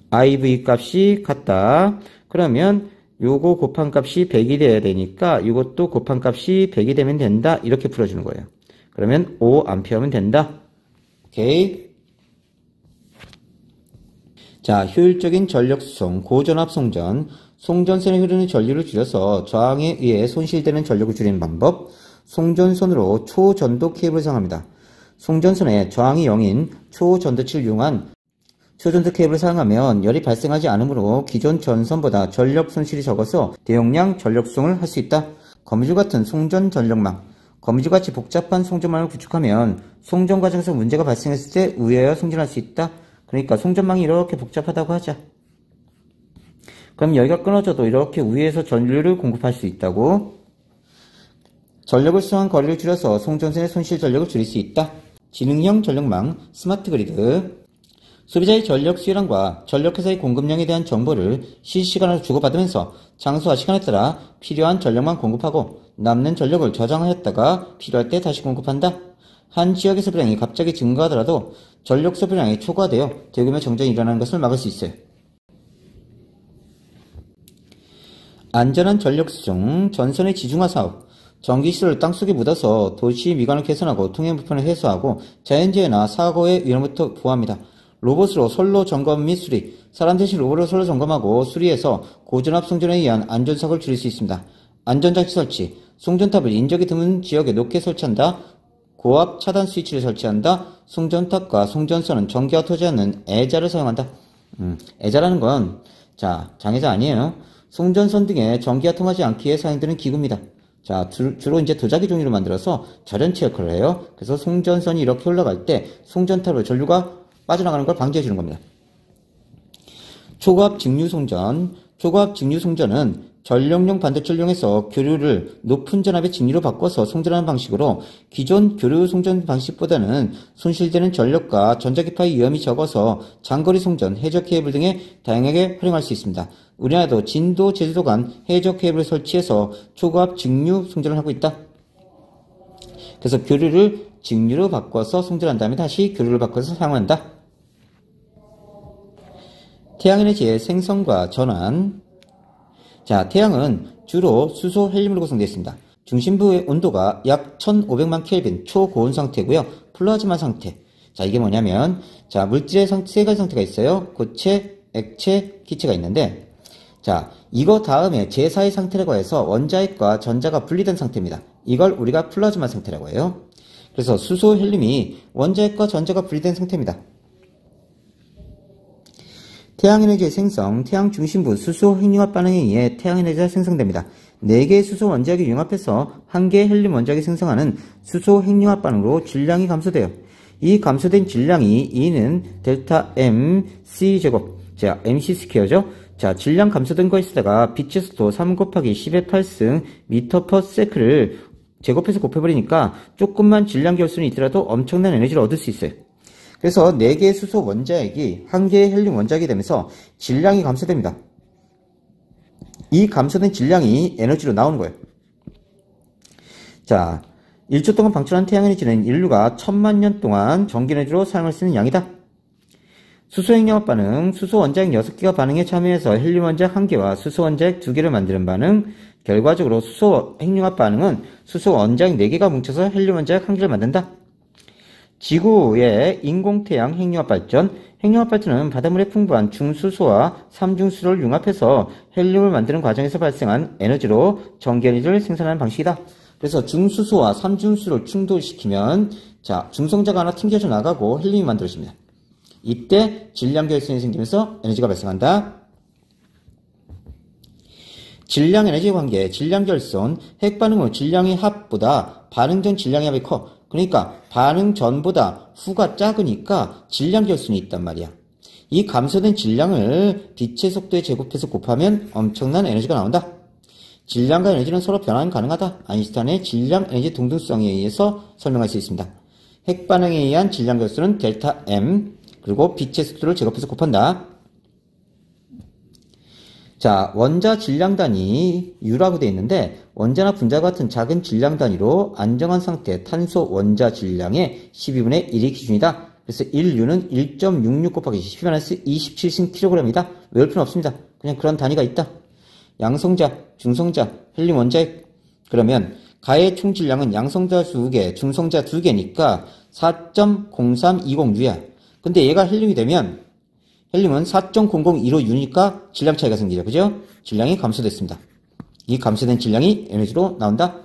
IV 값이 같다. 그러면 요거 곱한 값이 100이 돼야 되니까 이것도 곱한 값이 100이 되면 된다. 이렇게 풀어주는 거예요. 그러면 5A면 된다. 오케이. 자, 효율적인 전력 수송, 고전압 송전. 송전선에 흐르는 전류를 줄여서 저항에 의해 손실되는 전력을 줄이는 방법. 송전선으로 초전도 케이블을 사용합니다. 송전선에 저항이 0인 초전도치를 이용한 초전도 케이블을 사용하면 열이 발생하지 않으므로 기존 전선보다 전력 손실이 적어서 대용량 전력 수송을 할 수 있다. 거미줄 같은 송전 전력망. 거미줄같이 복잡한 송전망을 구축하면 송전 과정에서 문제가 발생했을 때 우회하여 송전할 수 있다. 그러니까 송전망이 이렇게 복잡하다고 하자. 그럼 여기가 끊어져도 이렇게 우회해서 전류를 공급할 수 있다고. 전력을 수송한 거리를 줄여서 송전선의 손실 전력을 줄일 수 있다. 지능형 전력망, 스마트 그리드. 소비자의 전력 수요량과 전력회사의 공급량에 대한 정보를 실시간으로 주고받으면서 장소와 시간에 따라 필요한 전력만 공급하고 남는 전력을 저장하였다가 필요할 때 다시 공급한다. 한 지역의 소비량이 갑자기 증가하더라도 전력 소비량이 초과되어 대규모 정전이 일어나는 것을 막을 수 있어요. 안전한 전력 수송, 전선의 지중화 사업. 전기시설을 땅속에 묻어서 도시 미관을 개선하고 통행 불편을 해소하고 자연재해나 사고의 위험부터 보호합니다. 로봇으로 선로 점검 및 수리. 사람 대신 로봇으로 선로 점검하고 수리해서 고전압 송전에 의한 안전사고를 줄일 수 있습니다. 안전장치 설치. 송전탑을 인적이 드문 지역에 높게 설치한다. 고압 차단 스위치를 설치한다. 송전탑과 송전선은 전기가 터지지 않는 애자를 사용한다. 애자라는 건 장애자 아니에요. 송전선 등에 전기가 통하지 않기 위해 사용되는 기구입니다. 자, 주로 이제 도자기 종이로 만들어서 절연체 역할을 해요. 그래서 송전선이 이렇게 올라갈 때 송전탑으로 전류가 빠져나가는 걸 방지해 주는 겁니다. 초고압 직류 송전. 초고압 직류 송전은 전력용 반대철을 이용해서 교류를 높은 전압의 직류로 바꿔서 송전하는 방식으로 기존 교류 송전 방식보다는 손실되는 전력과 전자기파의 위험이 적어서 장거리 송전, 해저 케이블 등에 다양하게 활용할 수 있습니다. 우리나라도 진도, 제주도 간 해저 케이블을 설치해서 초고압 직류 송전을 하고 있다. 그래서 교류를 직류로 바꿔서 송전한 다음에 다시 교류를 바꿔서 사용한다. 태양에너지의 생성과 전환. 자, 태양은 주로 수소 헬륨으로 구성되어 있습니다. 중심부의 온도가 약 1500만 켈빈 초고온 상태고요. 플라즈마 상태. 자, 이게 뭐냐면 물질의 세 가지 상태가 있어요. 고체, 액체, 기체가 있는데 이거 다음에 제4의 상태라고 해서 원자핵과 전자가 분리된 상태입니다. 이걸 우리가 플라즈마 상태라고 해요. 그래서 수소 헬륨이 원자핵과 전자가 분리된 상태입니다. 태양에너지의 생성, 태양 중심부 수소 핵융합 반응에 의해 태양에너지가 생성됩니다. 4개의 수소 원자핵이 융합해서 1개의 헬륨 원자핵이 생성하는 수소 핵융합 반응으로 질량이 감소돼요. 이 감소된 질량이 E는 델타 M C 제곱, MC 스퀘어죠. 질량 감소된 거에다가 빛의 속도 3 곱하기 10의 8승 미터 퍼 세크를 제곱해서 곱해버리니까 조금만 질량 결손이 있더라도 엄청난 에너지를 얻을 수 있어요. 그래서 4개의 수소 원자핵이 1개의 헬륨 원자핵이 되면서 질량이 감소됩니다. 이 감소된 질량이 에너지로 나오는 거예요. 1초 동안 방출한 태양에너지는 인류가 1000만 년 동안 전기에너지로 사용할 수 있는 양이다. 수소 핵융합 반응, 수소 원자핵 6개가 반응에 참여해서 헬륨 원자핵 1개와 수소 원자핵 2개를 만드는 반응. 결과적으로 수소 핵융합 반응은 수소 원자핵 4개가 뭉쳐서 헬륨 원자핵 1개를 만든다. 지구의 인공태양 핵융합 발전. 핵융합 발전은 바닷물에 풍부한 중수소와 삼중수소를 융합해서 헬륨을 만드는 과정에서 발생한 에너지로 전기에너지를 생산하는 방식이다. 그래서 중수소와 삼중수소를 충돌시키면 중성자가 하나 튕겨져 나가고 헬륨이 만들어집니다. 이때 질량 결손이 생기면서 에너지가 발생한다. 질량 에너지 관계, 질량 결손. 핵 반응 후 질량의 합보다 반응 전 질량의 합이 커. 그러니까 반응 전보다 후가 작으니까 질량 결손이 있단 말이야. 이 감소된 질량을 빛의 속도에 제곱해서 곱하면 엄청난 에너지가 나온다. 질량과 에너지는 서로 변환 가능하다. 아인슈타인의 질량 에너지 동등성에 의해서 설명할 수 있습니다. 핵 반응에 의한 질량 결손은 델타 M, 그리고 빛의 속도를 제곱해서 곱한다. 자, 원자 질량 단위 U라고 되어 있는데 원자나 분자 같은 작은 질량 단위로 안정한 상태 탄소 원자 질량의 12분의 1이 기준이다. 그래서 1U는 1.66 곱하기 10-27kg이다. 외울 필요는 없습니다. 그냥 그런 단위가 있다. 양성자, 중성자, 헬륨 원자액. 그러면 가의 총 질량은 양성자 2개, 중성자 2개니까 4.0320U야. 근데 얘가 헬륨이 되면 헬륨은 4.0015U니까 질량 차이가 생기죠. 그죠? 질량이 감소됐습니다. 이 감소된 질량이 에너지로 나온다.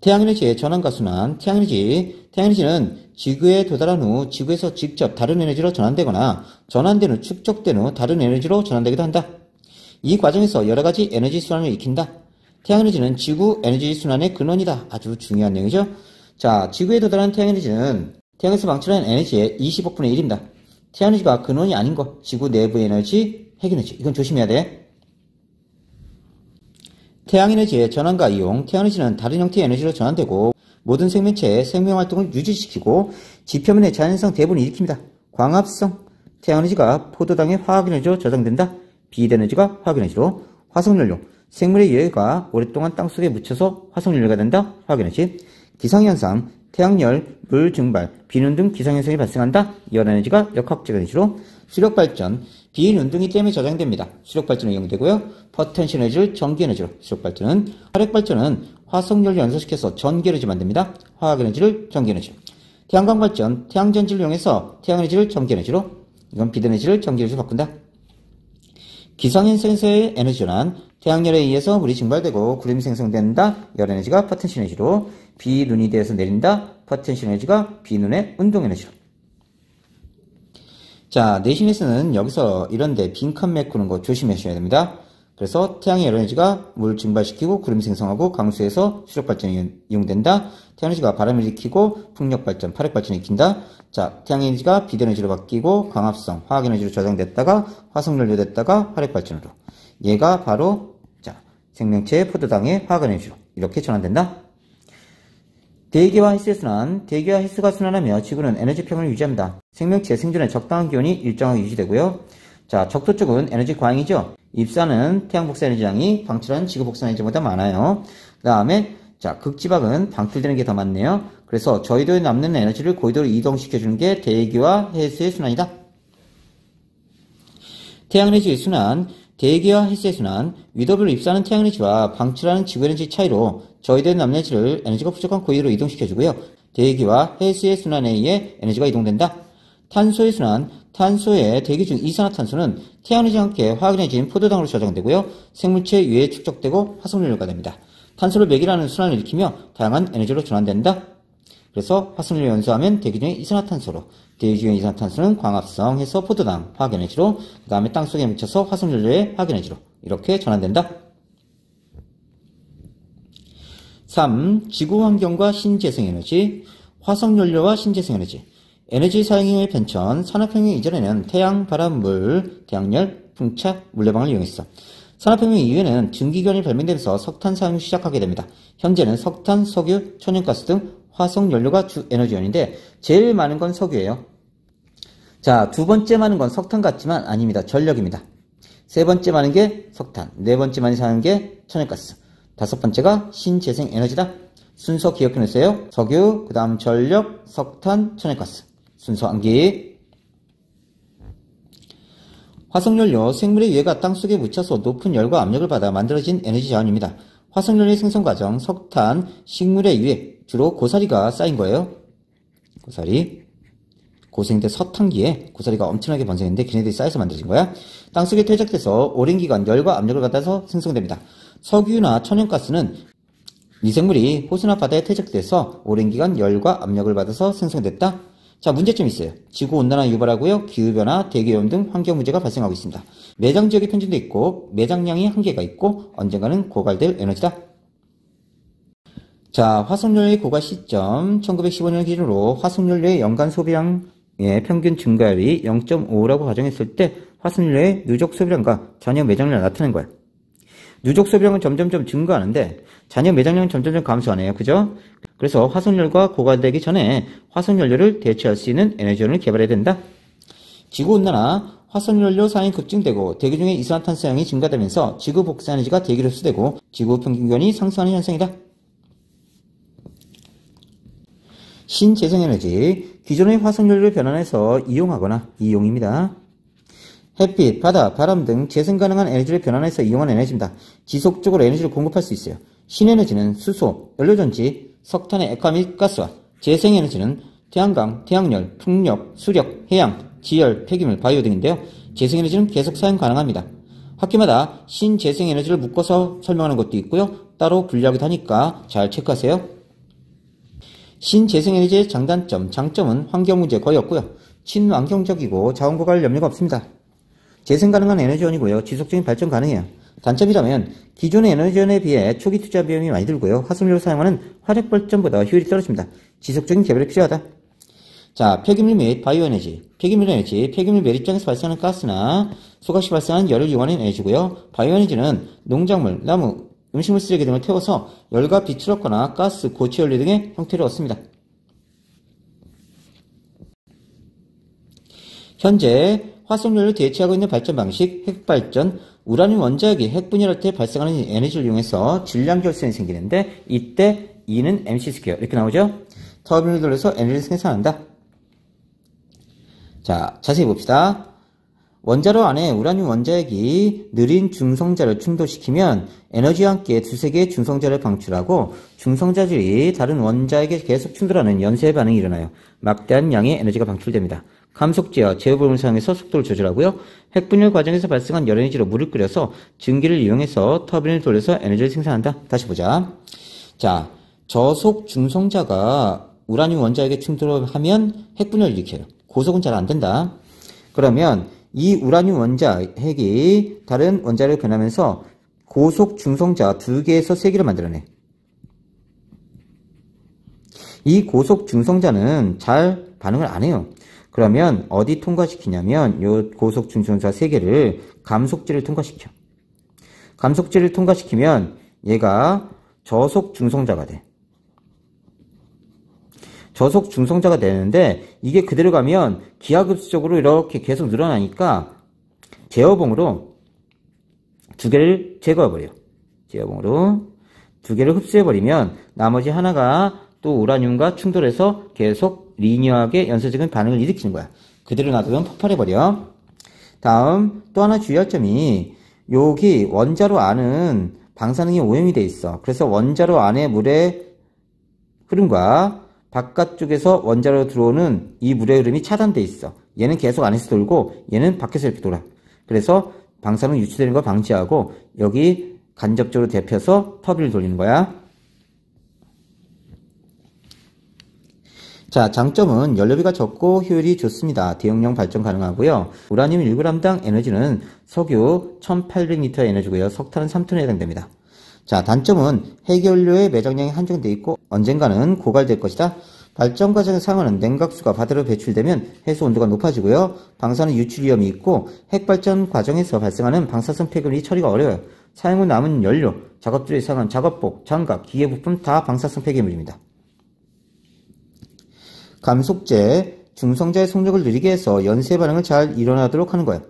태양에너지의 전환과 순환. 태양에너지는 지구에 도달한 후 지구에서 직접 다른 에너지로 전환되거나 전환된 후 축적된 후 다른 에너지로 전환되기도 한다. 이 과정에서 여러 가지 에너지 순환을 익힌다. 태양에너지는 지구 에너지 순환의 근원이다. 아주 중요한 내용이죠. 자, 지구에 도달한 태양에너지는 태양에서 방출하는 에너지의 25분의 1입니다. 태양에너지가 근원이 아닌 것, 지구 내부의 에너지, 핵에너지. 이건 조심해야 돼. 태양에너지의 전환과 이용. 태양에너지는 다른 형태의 에너지로 전환되고 모든 생명체의 생명활동을 유지시키고 지표면의 자연성 대분을 일으킵니다. 광합성. 태양에너지가 포도당의 화학에너지로 저장된다. 비대에너지가 화학에너지로. 화석연료. 생물의 유해가 오랫동안 땅속에 묻혀서 화석연료가 된다. 화학에너지. 기상현상. 태양열, 물 증발, 비눈 등 기상현상이 발생한다. 열에너지가 역학적 에너지로. 수력발전, 비눈등이 댐에 저장됩니다. 수력발전에 이용되고요. 포텐셜 에너지를 전기에너지로. 수력발전은. 화력발전은 화석연료 연소시켜서 전기에너지 만듭니다. 화학에너지를 전기에너지로. 태양광발전, 태양전지를 이용해서 태양에너지를 전기에너지로. 이건 비대에너지를 전기에너지로 바꾼다. 기상현상에서의 에너지 전환. 태양열에 의해서 물이 증발되고 구름이 생성된다. 열에너지가 포텐셜 에너지로. 비눈이 되어서 내린다. 포텐셜 에너지가 비눈의 운동 에너지로. 자, 내신에서는 여기서 이런데 빈칸 메꾸는 거 조심하셔야 됩니다. 그래서 태양의 에너지가 물 증발시키고 구름 생성하고 강수에서 수력 발전이 이용된다. 태양에너지가 바람을 일으키고 풍력 발전, 파력 발전을 일으킨다. 자, 태양에너지가 비대에너지로 바뀌고 광합성, 화학에너지로 저장됐다가 화석연료 됐다가 화력 발전으로. 얘가 바로 자, 생명체의 포도당의 화학에너지로 이렇게 전환된다. 대기와 헬스의 순환. 대기와 헬스가 순환하며 지구는 에너지 평을 유지합니다. 생명체 생존에 적당한 기온이 일정하게 유지되고요. 자, 적도 쪽은 에너지 과잉이죠. 입산은 태양 복사 에너지량이 방출하는 지구 복사 에너지보다 많아요. 그 다음에 자, 극지방은 방출되는 게 더 많네요. 그래서 저희도에 남는 에너지를 고緯도로 이동시켜주는 게 대기와 헬스의 순환이다. 태양에너지의 순환. 대기와 헬스의 순환. 위더블로 입산하는 태양에너지와 방출하는 지구에너지 차이로 저희도에 남는 에너지가 부족한 고緯도로 이동시켜주고요. 대기와 헬스의 순환에 의해 에너지가 이동된다. 탄소의 순환. 탄소의 대기 중 이산화탄소는 태양에너지와 함께 화학에너지인 포도당으로 저장되고요. 생물체 위에 축적되고 화석연료가 됩니다. 탄소를 매개라는 순환을 일으키며 다양한 에너지로 전환된다. 그래서 화석연료 연소하면 대기 중의 이산화탄소로, 대기 중의 이산화탄소는 광합성해서 포도당 화학에너지로, 그 다음에 땅속에 묻혀서 화석연료의 화학에너지로 이렇게 전환된다. 3. 지구환경과 신재생에너지. 화석연료와 신재생에너지. 에너지 사용의 변천. 산업혁명 이전에는 태양, 바람, 물, 태양열, 풍차, 물레방을 이용했어. 산업혁명 이후에는 증기기관이 발명되면서 석탄 사용을 시작하게 됩니다. 현재는 석탄, 석유, 천연가스 등 화석연료가 주 에너지원인데 제일 많은 건 석유예요. 자, 두 번째 많은 건 석탄 같지만 아닙니다. 전력입니다. 세 번째 많은 게 석탄, 네 번째 많이 사는 게 천연가스, 다섯 번째가 신재생에너지다. 순서 기억해놓으세요. 석유, 그 다음 전력, 석탄, 천연가스. 순서 암기. 화석연료, 생물의 유해가 땅속에 묻혀서 높은 열과 압력을 받아 만들어진 에너지 자원입니다. 화석연료의 생성 과정, 석탄, 식물의 유해, 주로 고사리가 쌓인 거예요. 고사리. 고생대 서탄기에 고사리가 엄청나게 번성했는데 걔네들이 쌓여서 만들어진 거야. 땅속에 퇴적돼서 오랜 기간 열과 압력을 받아서 생성됩니다. 석유나 천연가스는 미생물이 호수나 바다에 퇴적돼서 오랜 기간 열과 압력을 받아서 생성됐다. 자, 문제점이 있어요. 지구온난화 유발하고요. 기후변화, 대기오염 등 환경 문제가 발생하고 있습니다. 매장 지역이 편중돼 있고 매장량이 한계가 있고 언젠가는 고갈될 에너지다. 자, 화석연료의 고갈 시점 1915년 기준으로 화석연료의 연간 소비량의 평균 증가율이 0.5라고 가정했을 때 화석연료의 누적 소비량과 잔여 매장량을 나타낸 거야. 누적 소비량은 점점점 증가하는데 잔여 매장량은 점점점 감소하네요. 그죠? 그래서 화석연료가 고갈되기 전에 화석연료를 대체할 수 있는 에너지원을 개발해야 된다. 지구온난화, 화석연료 사용이 급증되고 대기 중에 이산화탄소량이 증가되면서 지구 복사 에너지가 대기로 흡수되고 지구 평균 기온이 상승하는 현상이다. 신재생에너지, 기존의 화석연료를 변환해서 이용하거나 이용입니다. 햇빛, 바다, 바람 등 재생 가능한 에너지를 변환해서 이용한 에너지입니다. 지속적으로 에너지를 공급할 수 있어요. 신에너지는 수소, 연료전지, 석탄의 액화 및 가스와 재생에너지는 태양광, 태양열, 풍력, 수력, 해양, 지열, 폐기물, 바이오 등인데요. 재생에너지는 계속 사용 가능합니다. 학기마다 신재생에너지를 묶어서 설명하는 것도 있고요. 따로 분리하기도 하니까 잘 체크하세요. 신재생에너지의 장단점, 장점은 환경 문제 거의 없고요. 친환경적이고 자원과 갈 염려가 없습니다. 재생 가능한 에너지원이고요. 지속적인 발전 가능해요. 단점이라면 기존의 에너지원에 비해 초기 투자 비용이 많이 들고요. 화석연료를 사용하는 화력발전보다 효율이 떨어집니다. 지속적인 개발이 필요하다. 자, 폐기물 및 바이오 에너지. 폐기물 에너지, 폐기물 매립장에서 발생하는 가스나 소각시 발생하는 열을 이용하는 에너지고요. 바이오 에너지는 농작물, 나무, 음식물 쓰레기 등을 태워서 열과 빛을 얻거나 가스, 고체 연료 등의 형태를 얻습니다. 현재 화석연료를 대체하고 있는 발전 방식, 핵발전, 우라늄 원자핵이 핵분열할 때 발생하는 에너지를 이용해서 질량 결손이 생기는데 이때 E는 mc² 이렇게 나오죠. 터빈을 돌려서 에너지를 생산한다. 자, 자세히 봅시다. 원자로 안에 우라늄 원자핵이 느린 중성자를 충돌시키면 에너지와 함께 두세 개의 중성자를 방출하고 중성자들이 다른 원자핵에 계속 충돌하는 연쇄 반응이 일어나요. 막대한 양의 에너지가 방출됩니다. 감속제와 제어범을 사용해서 속도를 조절하고요. 핵분열 과정에서 발생한 열에너지로 물을 끓여서 증기를 이용해서 터빈을 돌려서 에너지를 생산한다. 다시 보자. 자, 저속 중성자가 우라늄 원자핵에 충돌하면 핵분열을 일으켜요. 고속은 잘 안된다. 그러면 이 우라늄 원자핵이 다른 원자핵으로 변하면서 고속 중성자 2개에서 3개를 만들어내. 이 고속 중성자는 잘 반응을 안 해요. 그러면 어디 통과시키냐면 요 고속 중성자 3개를 감속제를 통과시켜. 감속제를 통과시키면 얘가 저속 중성자가 돼. 저속 중성자가 되는데 이게 그대로 가면 기하급수적으로 이렇게 계속 늘어나니까 제어봉으로 2개를 제거해버려요. 제어봉으로 2개를 흡수해버리면 나머지 하나가 또 우라늄과 충돌해서 계속 리니어하게 연쇄적인 반응을 일으키는 거야. 그대로 놔두면 폭발해버려. 다음 또 하나 주의할 점이 여기 원자로 안은 방사능이 오염이 돼 있어. 그래서 원자로 안에 물의 흐름과 바깥쪽에서 원자로 들어오는 이 물의 흐름이 차단돼 있어. 얘는 계속 안에서 돌고 얘는 밖에서 이렇게 돌아. 그래서 방사능 유출되는 거 방지하고 여기 간접적으로 데펴서 터빈을 돌리는 거야. 자, 장점은 연료비가 적고 효율이 좋습니다. 대용량 발전 가능하고요. 우라늄 1g당 에너지는 석유 1800L의 에너지고요. 석탄은 3톤에 해당됩니다. 자, 단점은 핵연료의 매장량이 한정되어 있고 언젠가는 고갈될 것이다. 발전 과정에 사용하는 냉각수가 바다로 배출되면 해수 온도가 높아지고요. 방사능 유출 위험이 있고 핵발전 과정에서 발생하는 방사성 폐기물이 처리가 어려워요. 사용 후 남은 연료, 작업줄에 사용한 작업복, 장갑, 기계 부품 다 방사성 폐기물입니다. 감속제, 중성자의 속력을 느리게 해서 연쇄 반응을 잘 일어나도록 하는 거예요.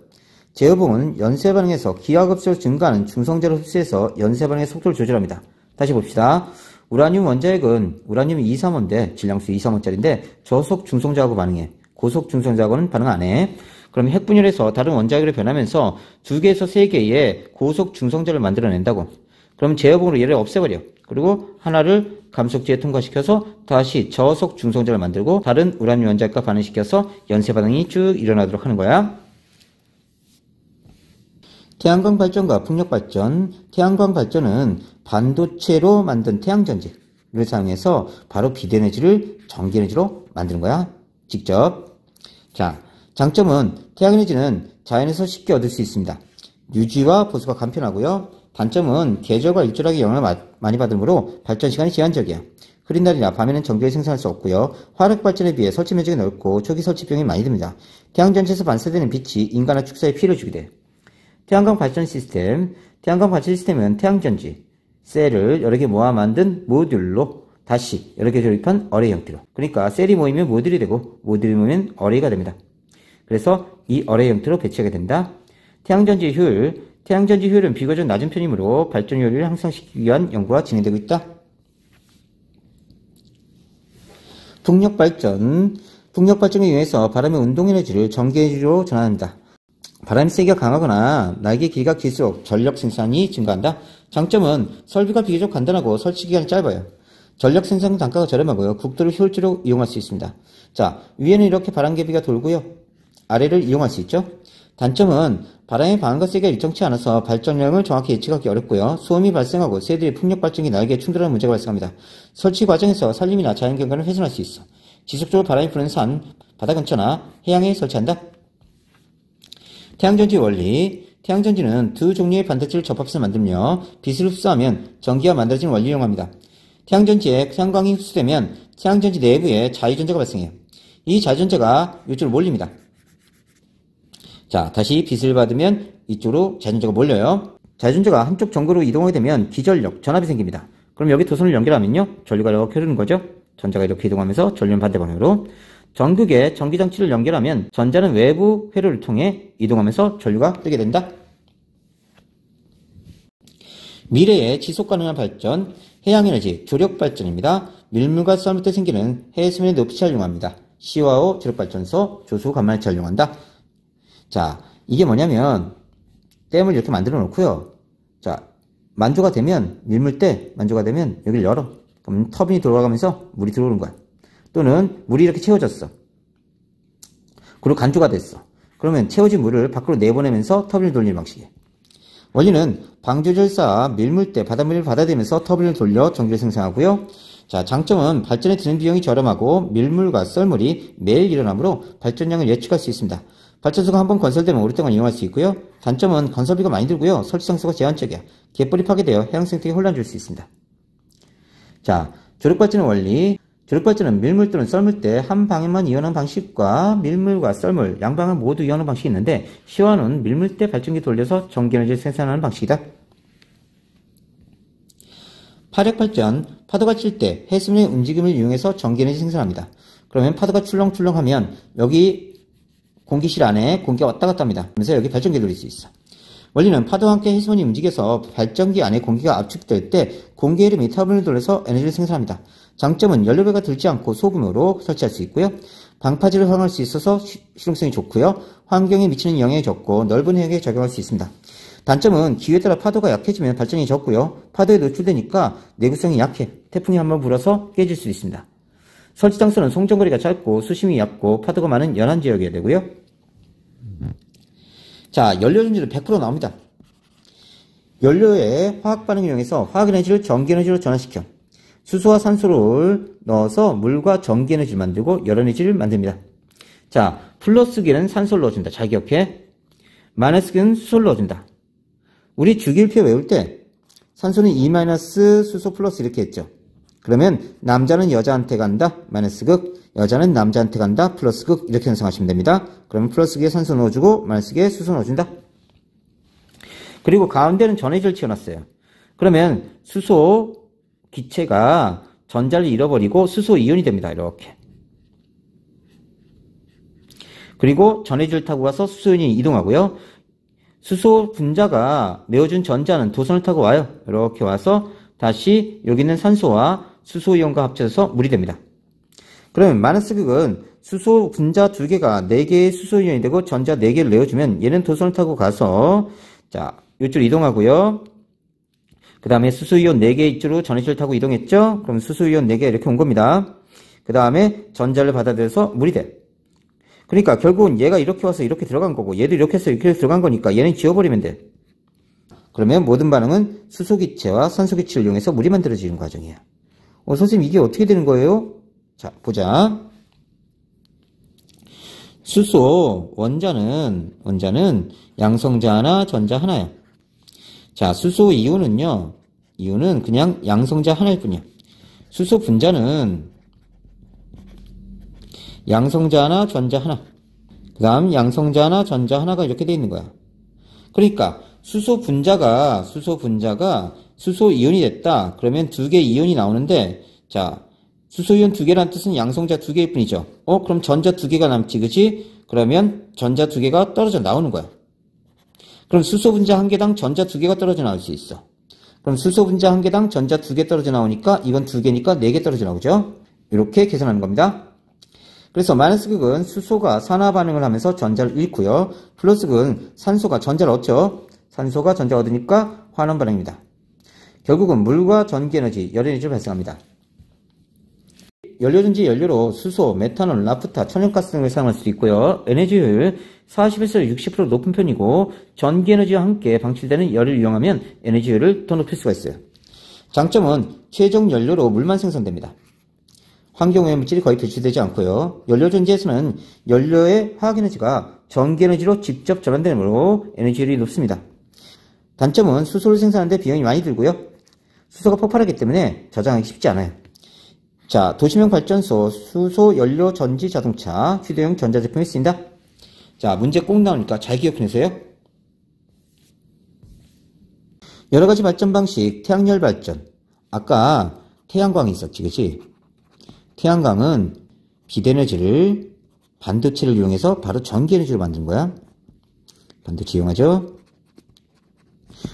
제어봉은 연쇄 반응에서 기하급수로 증가하는 중성자를 흡수해서 연쇄 반응의 속도를 조절합니다. 다시 봅시다. 우라늄 원자핵은 우라늄 235인데 질량수 235짜리인데 저속 중성자하고 반응해. 고속 중성자하고는 반응 안 해. 그러면 핵분열해서 다른 원자핵으로 변하면서 2개에서 3개의 고속 중성자를 만들어낸다고. 그럼 제어봉으로 얘를 없애버려. 그리고 하나를 감속제에 통과시켜서 다시 저속 중성자를 만들고 다른 우라늄 원자핵과 반응시켜서 연쇄 반응이 쭉 일어나도록 하는 거야. 태양광 발전과 풍력 발전. 태양광 발전은 반도체로 만든 태양전지를 사용해서 바로 비대에너지를 전기에너지로 만드는 거야. 직접. 자, 장점은 태양에너지는 자연에서 쉽게 얻을 수 있습니다. 유지와 보수가 간편하고요. 단점은 계절과 일조량의 영향을 많이 받으므로 발전 시간이 제한적이야. 흐린 날이나 밤에는 전기를 생산할 수 없고요. 화력 발전에 비해 설치 면적이 넓고 초기 설치 비용이 많이 듭니다. 태양전지에서 반사되는 빛이 인간의 축사에 피해를 주게 돼. 태양광 발전 시스템. 태양광 발전 시스템은 태양전지, 셀을 여러 개 모아 만든 모듈로 다시 여러 개 조립한 어레이 형태로. 그러니까 셀이 모이면 모듈이 되고 모듈이 모이면 어레이가 됩니다. 그래서 이 어레이 형태로 배치하게 된다. 태양전지 효율은 비교적 낮은 편이므로 발전 효율을 향상시키기 위한 연구가 진행되고 있다. 풍력발전에 의해서 바람의 운동에너지를 전기에너지로 전환한다. 바람의 세기가 강하거나 날개 길이가 길수록 전력 생산이 증가한다. 장점은 설비가 비교적 간단하고 설치 기간이 짧아요. 전력 생산 단가가 저렴하고요. 국도를 효율적으로 이용할 수 있습니다. 자, 위에는 이렇게 바람개비가 돌고요. 아래를 이용할 수 있죠. 단점은 바람의 방향과 세기가 일정치 않아서 발전량을 정확히 예측하기 어렵고요. 소음이 발생하고 새들이 풍력 발전기 날개에 충돌하는 문제가 발생합니다. 설치 과정에서 산림이나 자연경관을 훼손할 수 있어. 지속적으로 바람이 부는 산, 바다 근처나 해양에 설치한다. 태양전지 원리. 태양전지는 두 종류의 반대체를 접합해서 만들며 빛을 흡수하면 전기가 만들어지는 원리를 이용합니다. 태양전지에 태양광이 흡수되면 태양전지 내부에 자유전자가 발생해요. 이 자유전자가 이쪽으로 몰립니다. 자, 다시 빛을 받으면 이쪽으로 자유전자가 몰려요. 자유전자가 한쪽 전구로 이동하게 되면 기전력, 전압이 생깁니다. 그럼 여기 도선을 연결하면요, 전류가 이렇게 흐르는 거죠. 전자가 이렇게 이동하면서 전류는 반대 방향으로. 전극에 전기장치를 연결하면 전자는 외부 회로를 통해 이동하면서 전류가 뜨게 된다. 미래의 지속가능한 발전, 해양에너지, 조력발전입니다. 밀물과 썰물 때 생기는 해수면의 높이차를 이용합니다. 시와호 조력발전소, 조수 간만치를 이용한다. 자, 이게 뭐냐면 댐을 이렇게 만들어 놓고요. 자, 만조가 되면, 밀물때 만조가 되면 여기를 열어. 그럼 터빈이 돌아가면서 물이 들어오는 거야. 또는 물이 이렇게 채워졌어. 그리고 간조가 됐어. 그러면 채워진 물을 밖으로 내보내면서 터빈을 돌리는 방식이에요. 원리는 방조절사 밀물때 바닷물을 받아들이면서 터빈을 돌려 전기를 생산하고요. 자, 장점은 발전에 드는 비용이 저렴하고 밀물과 썰물이 매일 일어나므로 발전량을 예측할 수 있습니다. 발전소가 한번 건설되면 오랫동안 이용할 수 있고요. 단점은 건설비가 많이 들고요. 설치 장소가 제한적이야. 갯벌이 파괴되어 해양 생태계에 혼란 줄 수 있습니다. 자, 조력발전의 원리. 조력발전은 밀물 또는 썰물 때 한 방향만 이용하는 방식과 밀물과 썰물, 양방향 모두 이용하는 방식이 있는데, 시와는 밀물 때 발전기 돌려서 전기에너지를 생산하는 방식이다. 파력발전, 파도가 칠 때 해수면의 움직임을 이용해서 전기에너지 생산합니다. 그러면 파도가 출렁출렁하면 여기 공기실 안에 공기가 왔다 갔다 합니다. 그래서 여기 발전기 돌릴 수 있어. 원리는 파도와 함께 해수면이 움직여서 발전기 안에 공기가 압축될 때 공기 흐름이 터빈을 돌려서 에너지를 생산합니다. 장점은 연료배가 들지 않고 소규모로 설치할 수 있고요. 방파제를 활용할 수 있어서 실용성이 좋고요. 환경에 미치는 영향이 적고 넓은 해역에 적용할 수 있습니다. 단점은 기후에 따라 파도가 약해지면 발전이 적고요. 파도에 노출되니까 내구성이 약해. 태풍이 한번 불어서 깨질 수 있습니다. 설치 장소는 송전거리가 짧고 수심이 얕고 파도가 많은 연안 지역이어야 되고요. 자, 연료전지는 100% 나옵니다. 연료의 화학 반응을 이용해서 화학 에너지를 전기 에너지로 전환시켜 수소와 산소를 넣어서 물과 전기 에너지를 만들고 열 에너지를 만듭니다. 자, 플러스기는 산소를 넣어준다. 잘 기억해. 마이너스기는 수소를 넣어준다. 우리 주기율표 외울 때 산소는 2- 수소 플러스 이렇게 했죠. 그러면 남자는 여자한테 간다. 마이너스 극. 여자는 남자한테 간다. 플러스 극. 이렇게 형성하시면 됩니다. 그러면 플러스기에 산소 넣어주고 마이너스기에 수소 넣어준다. 그리고 가운데는 전해질 치워놨어요. 그러면 수소 기체가 전자를 잃어버리고 수소 이온이 됩니다. 이렇게. 그리고 전해질 타고 가서 수소이온이 이동하고요. 수소 분자가 메워준 전자는 도선을 타고 와요. 이렇게 와서 다시 여기 있는 산소와 수소이온과 합쳐서 물이 됩니다. 그러면 마이너스 극은 수소 분자 2개가 4개의 수소이온이 되고 전자 4개를 내어주면 얘는 도선을 타고 가서 자, 이쪽으로 이동하고요. 그 다음에 수소이온 4개 이쪽으로 전해질을 타고 이동했죠? 그럼 수소이온 4개 이렇게 온 겁니다. 그 다음에 전자를 받아들여서 물이 돼. 그러니까 결국은 얘가 이렇게 와서 이렇게 들어간 거고 얘도 이렇게 해서 이렇게 들어간 거니까 얘는 지워버리면 돼. 그러면 모든 반응은 수소기체와 산소기체를 이용해서 물이 만들어지는 과정이에요. 선생님 이게 어떻게 되는 거예요? 자, 보자. 수소 원자는 양성자 하나, 전자 하나야. 자, 수소 이온은요. 이온은 그냥 양성자 하나일 뿐이야. 수소 분자는 양성자 하나, 전자 하나. 그 다음 양성자 하나, 전자 하나가 이렇게 돼 있는 거야. 그러니까 수소 분자가 수소 이온이 됐다. 그러면 2개 이온이 나오는데 자, 수소이온 2개라는 뜻은 양성자 2개일 뿐이죠. 그럼 전자 2개가 남지, 그치? 그러면 전자 2개가 떨어져 나오는 거야. 그럼 수소 분자 1개당 전자 2개가 떨어져 나올 수 있어. 그럼 수소 분자 1개당 전자 2개 떨어져 나오니까 이건 2개니까 4개 떨어져 나오죠. 이렇게 계산하는 겁니다. 그래서 마이너스 극은 수소가 산화 반응을 하면서 전자를 잃고요. 플러스 극은 산소가 전자를 얻죠. 산소가 전자 얻으니까 환원 반응입니다. 결국은 물과 전기 에너지, 열 에너지를 발생합니다. 연료전지 연료로 수소, 메탄올, 나프타, 천연가스 등을 사용할 수도 있고요. 에너지 효율 41에서 60% 높은 편이고 전기 에너지와 함께 방출되는 열을 이용하면 에너지 효율을 더 높일 수가 있어요. 장점은 최종 연료로 물만 생성됩니다. 환경오염 물질이 거의 배출되지 않고요. 연료전지에서는 연료의 화학에너지가 전기에너지로 직접 전환되므로 에너지 효율이 높습니다. 단점은 수소를 생산하는데 비용이 많이 들고요. 수소가 폭발하기 때문에 저장하기 쉽지 않아요. 자, 도시명 발전소, 수소 연료 전지 자동차, 휴대용 전자제품에 쓰인다. 자, 문제 꼭 나오니까 잘 기억해내세요. 여러가지 발전 방식, 태양열 발전. 아까 태양광이 있었지, 그치? 태양광은 빛에너지를 반도체를 이용해서 바로 전기에너지로 만든 거야. 반도체 이용하죠.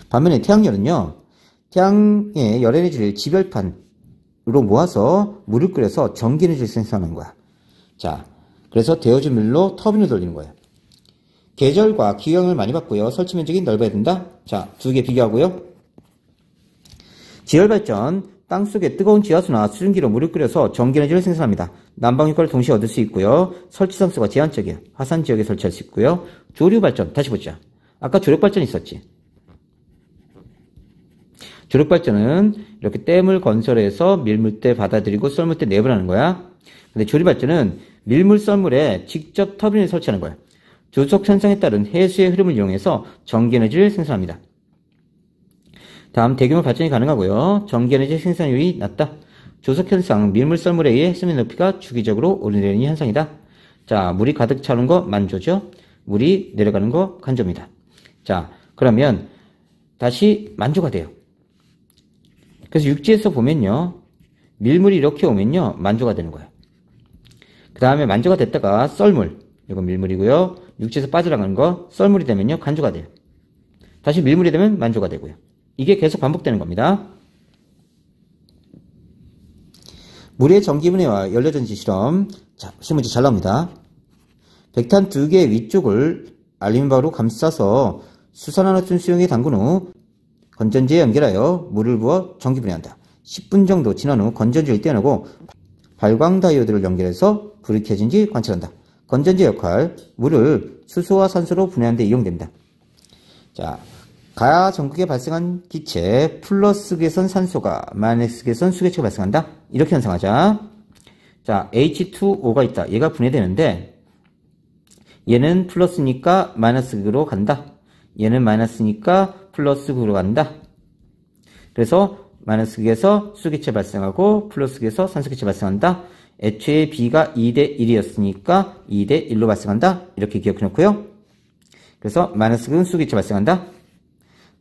반면에 태양열은요, 태양의 열에너지를 지별판으로 모아서 물을 끓여서 전기에너지를 생산하는 거야. 자, 그래서 데워진 물로 터빈을 돌리는 거예요. 계절과 기후영향을 많이 받고요. 설치 면적이 넓어야 된다. 자, 2개 비교하고요. 지열발전, 땅속에 뜨거운 지하수나 수증기로 물을 끓여서 전기에너지를 생산합니다. 난방 효과를 동시에 얻을 수 있고요. 설치 장소가 제한적이에요. 화산 지역에 설치할 수 있고요. 조류발전, 다시 보자. 아까 조력발전 있었지. 조력발전은 이렇게 댐을 건설해서 밀물때 받아들이고 썰물때 내보내는 거야. 근데 조류발전은 밀물 썰물에 직접 터빈을 설치하는 거야. 조속 현상에 따른 해수의 흐름을 이용해서 전기에너지를 생산합니다. 다음, 대규모 발전이 가능하고요. 전기에너지 생산율이 낮다. 조속 현상, 밀물 썰물에 의해 해수면 높이가 주기적으로 오르내리는 현상이다. 자, 물이 가득 차는 거 만조죠. 물이 내려가는 거 간조입니다. 자, 그러면 다시 만조가 돼요. 그래서 육지에서 보면요, 밀물이 이렇게 오면요, 만조가 되는 거예요. 그 다음에 만조가 됐다가 썰물, 이건 밀물이고요. 육지에서 빠져나가는 거 썰물이 되면요, 간조가 돼요. 다시 밀물이 되면 만조가 되고요. 이게 계속 반복되는 겁니다. 물의 전기분해와 연료전지 실험. 자, 시문제 잘 나옵니다. 백탄 2개 위쪽을 알루미늄바로 감싸서 수산화탄 수용에 담근 후 건전지에 연결하여 물을 부어 전기분해한다. 10분 정도 지난 후 건전지를 떼어내고 발광 다이오드를 연결해서 불이 켜진지 관찰한다. 건전지 역할, 물을 수소와 산소로 분해하는 데 이용됩니다. 자, 가야 전극에 발생한 기체 플러스 극에선 산소가 마이너스 극에선 수개체가 발생한다. 이렇게 현상하자. 자, H2O가 있다. 얘가 분해되는데 얘는 플러스니까 마이너스 극으로 간다. 얘는 마이너스니까 플러스 극으로 간다. 그래서 마이너스 극에서 수기체 발생하고 플러스 극에서 산소기체 발생한다. 애초에 B가 2대 1이었으니까 2대 1로 발생한다. 이렇게 기억해 놓고요. 그래서 마이너스 극은 수기체 발생한다.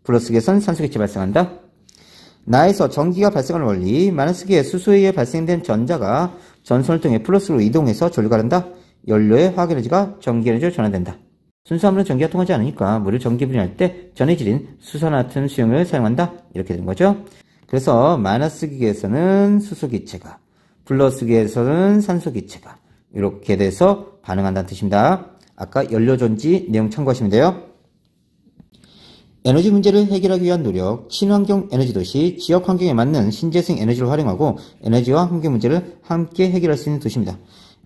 플러스 극에선 산소기체 발생한다. 나에서 전기가 발생하는 원리, 마이너스 극에 수소에 의해 발생된 전자가 전선을 통해 플러스로 이동해서 전류가 된다. 연료의 화학에너지가 전기에너지로 전환된다. 순수함으로 전기가 통하지 않으니까 물을 전기분해할 때 전해질인 수산화탄 수용을 사용한다. 이렇게 되는 거죠. 그래서 마이너스 극에서는 수소기체가, 플러스 극에서는 산소기체가 이렇게 돼서 반응한다는 뜻입니다. 아까 연료전지 내용 참고하시면 돼요. 에너지 문제를 해결하기 위한 노력, 친환경 에너지 도시, 지역 환경에 맞는 신재생 에너지를 활용하고 에너지와 환경 문제를 함께 해결할 수 있는 도시입니다.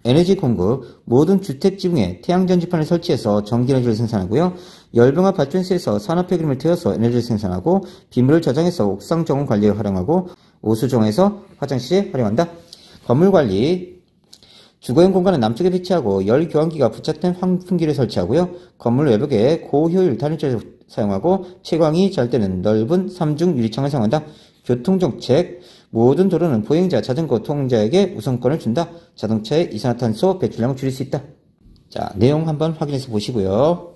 에너지 공급, 모든 주택 지붕에 태양전지판을 설치해서 전기에너지를 생산하고요. 열병합 발전소에서 산업폐 기름을 태워서 에너지를 생산하고 빗물을 저장해서 옥상 정원 관리에 활용하고 오수 정화해서 화장실에 활용한다. 건물 관리, 주거용 공간은 남쪽에 배치하고 열 교환기가 부착된 환풍기를 설치하고요. 건물 외벽에 고효율 단열재를 사용하고 채광이 잘 되는 넓은 3중 유리창을 사용한다. 교통정책, 모든 도로는 보행자, 자전거 통행자에게 우선권을 준다. 자동차의 이산화탄소 배출량을 줄일 수 있다. 자, 내용 한번 확인해서 보시고요.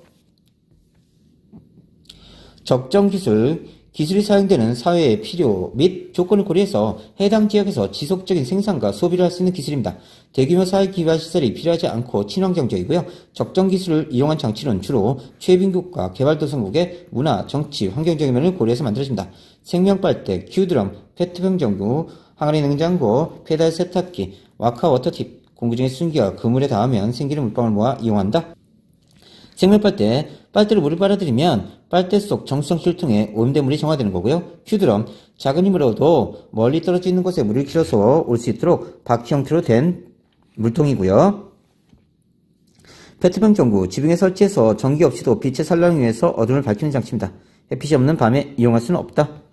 적정 기술, 기술이 사용되는 사회의 필요 및 조건을 고려해서 해당 지역에서 지속적인 생산과 소비를 할 수 있는 기술입니다. 대규모 사회 기반 시설이 필요하지 않고 친환경적이고요. 적정 기술을 이용한 장치는 주로 최빈국가 개발도상국의 문화, 정치, 환경적인 면을 고려해서 만들어집니다. 생명빨대, 큐드럼, 페트병 전구, 항아리 냉장고, 페달 세탁기, 와카 워터팁, 공구 중에 순기와 그물에 닿으면 생기는 물방울 모아 이용한다. 생명빨대, 빨대로 물을 빨아들이면 빨대 속 정수성 실통에 오염된 물이 정화되는 거고요. 큐드럼, 작은 힘으로도 멀리 떨어져 있는 곳에 물을 길어서 올 수 있도록 바퀴 형태로 된 물통이고요. 페트병 전구, 지붕에 설치해서 전기 없이도 빛의 산란을 위해서 어둠을 밝히는 장치입니다. 햇빛이 없는 밤에 이용할 수는 없다.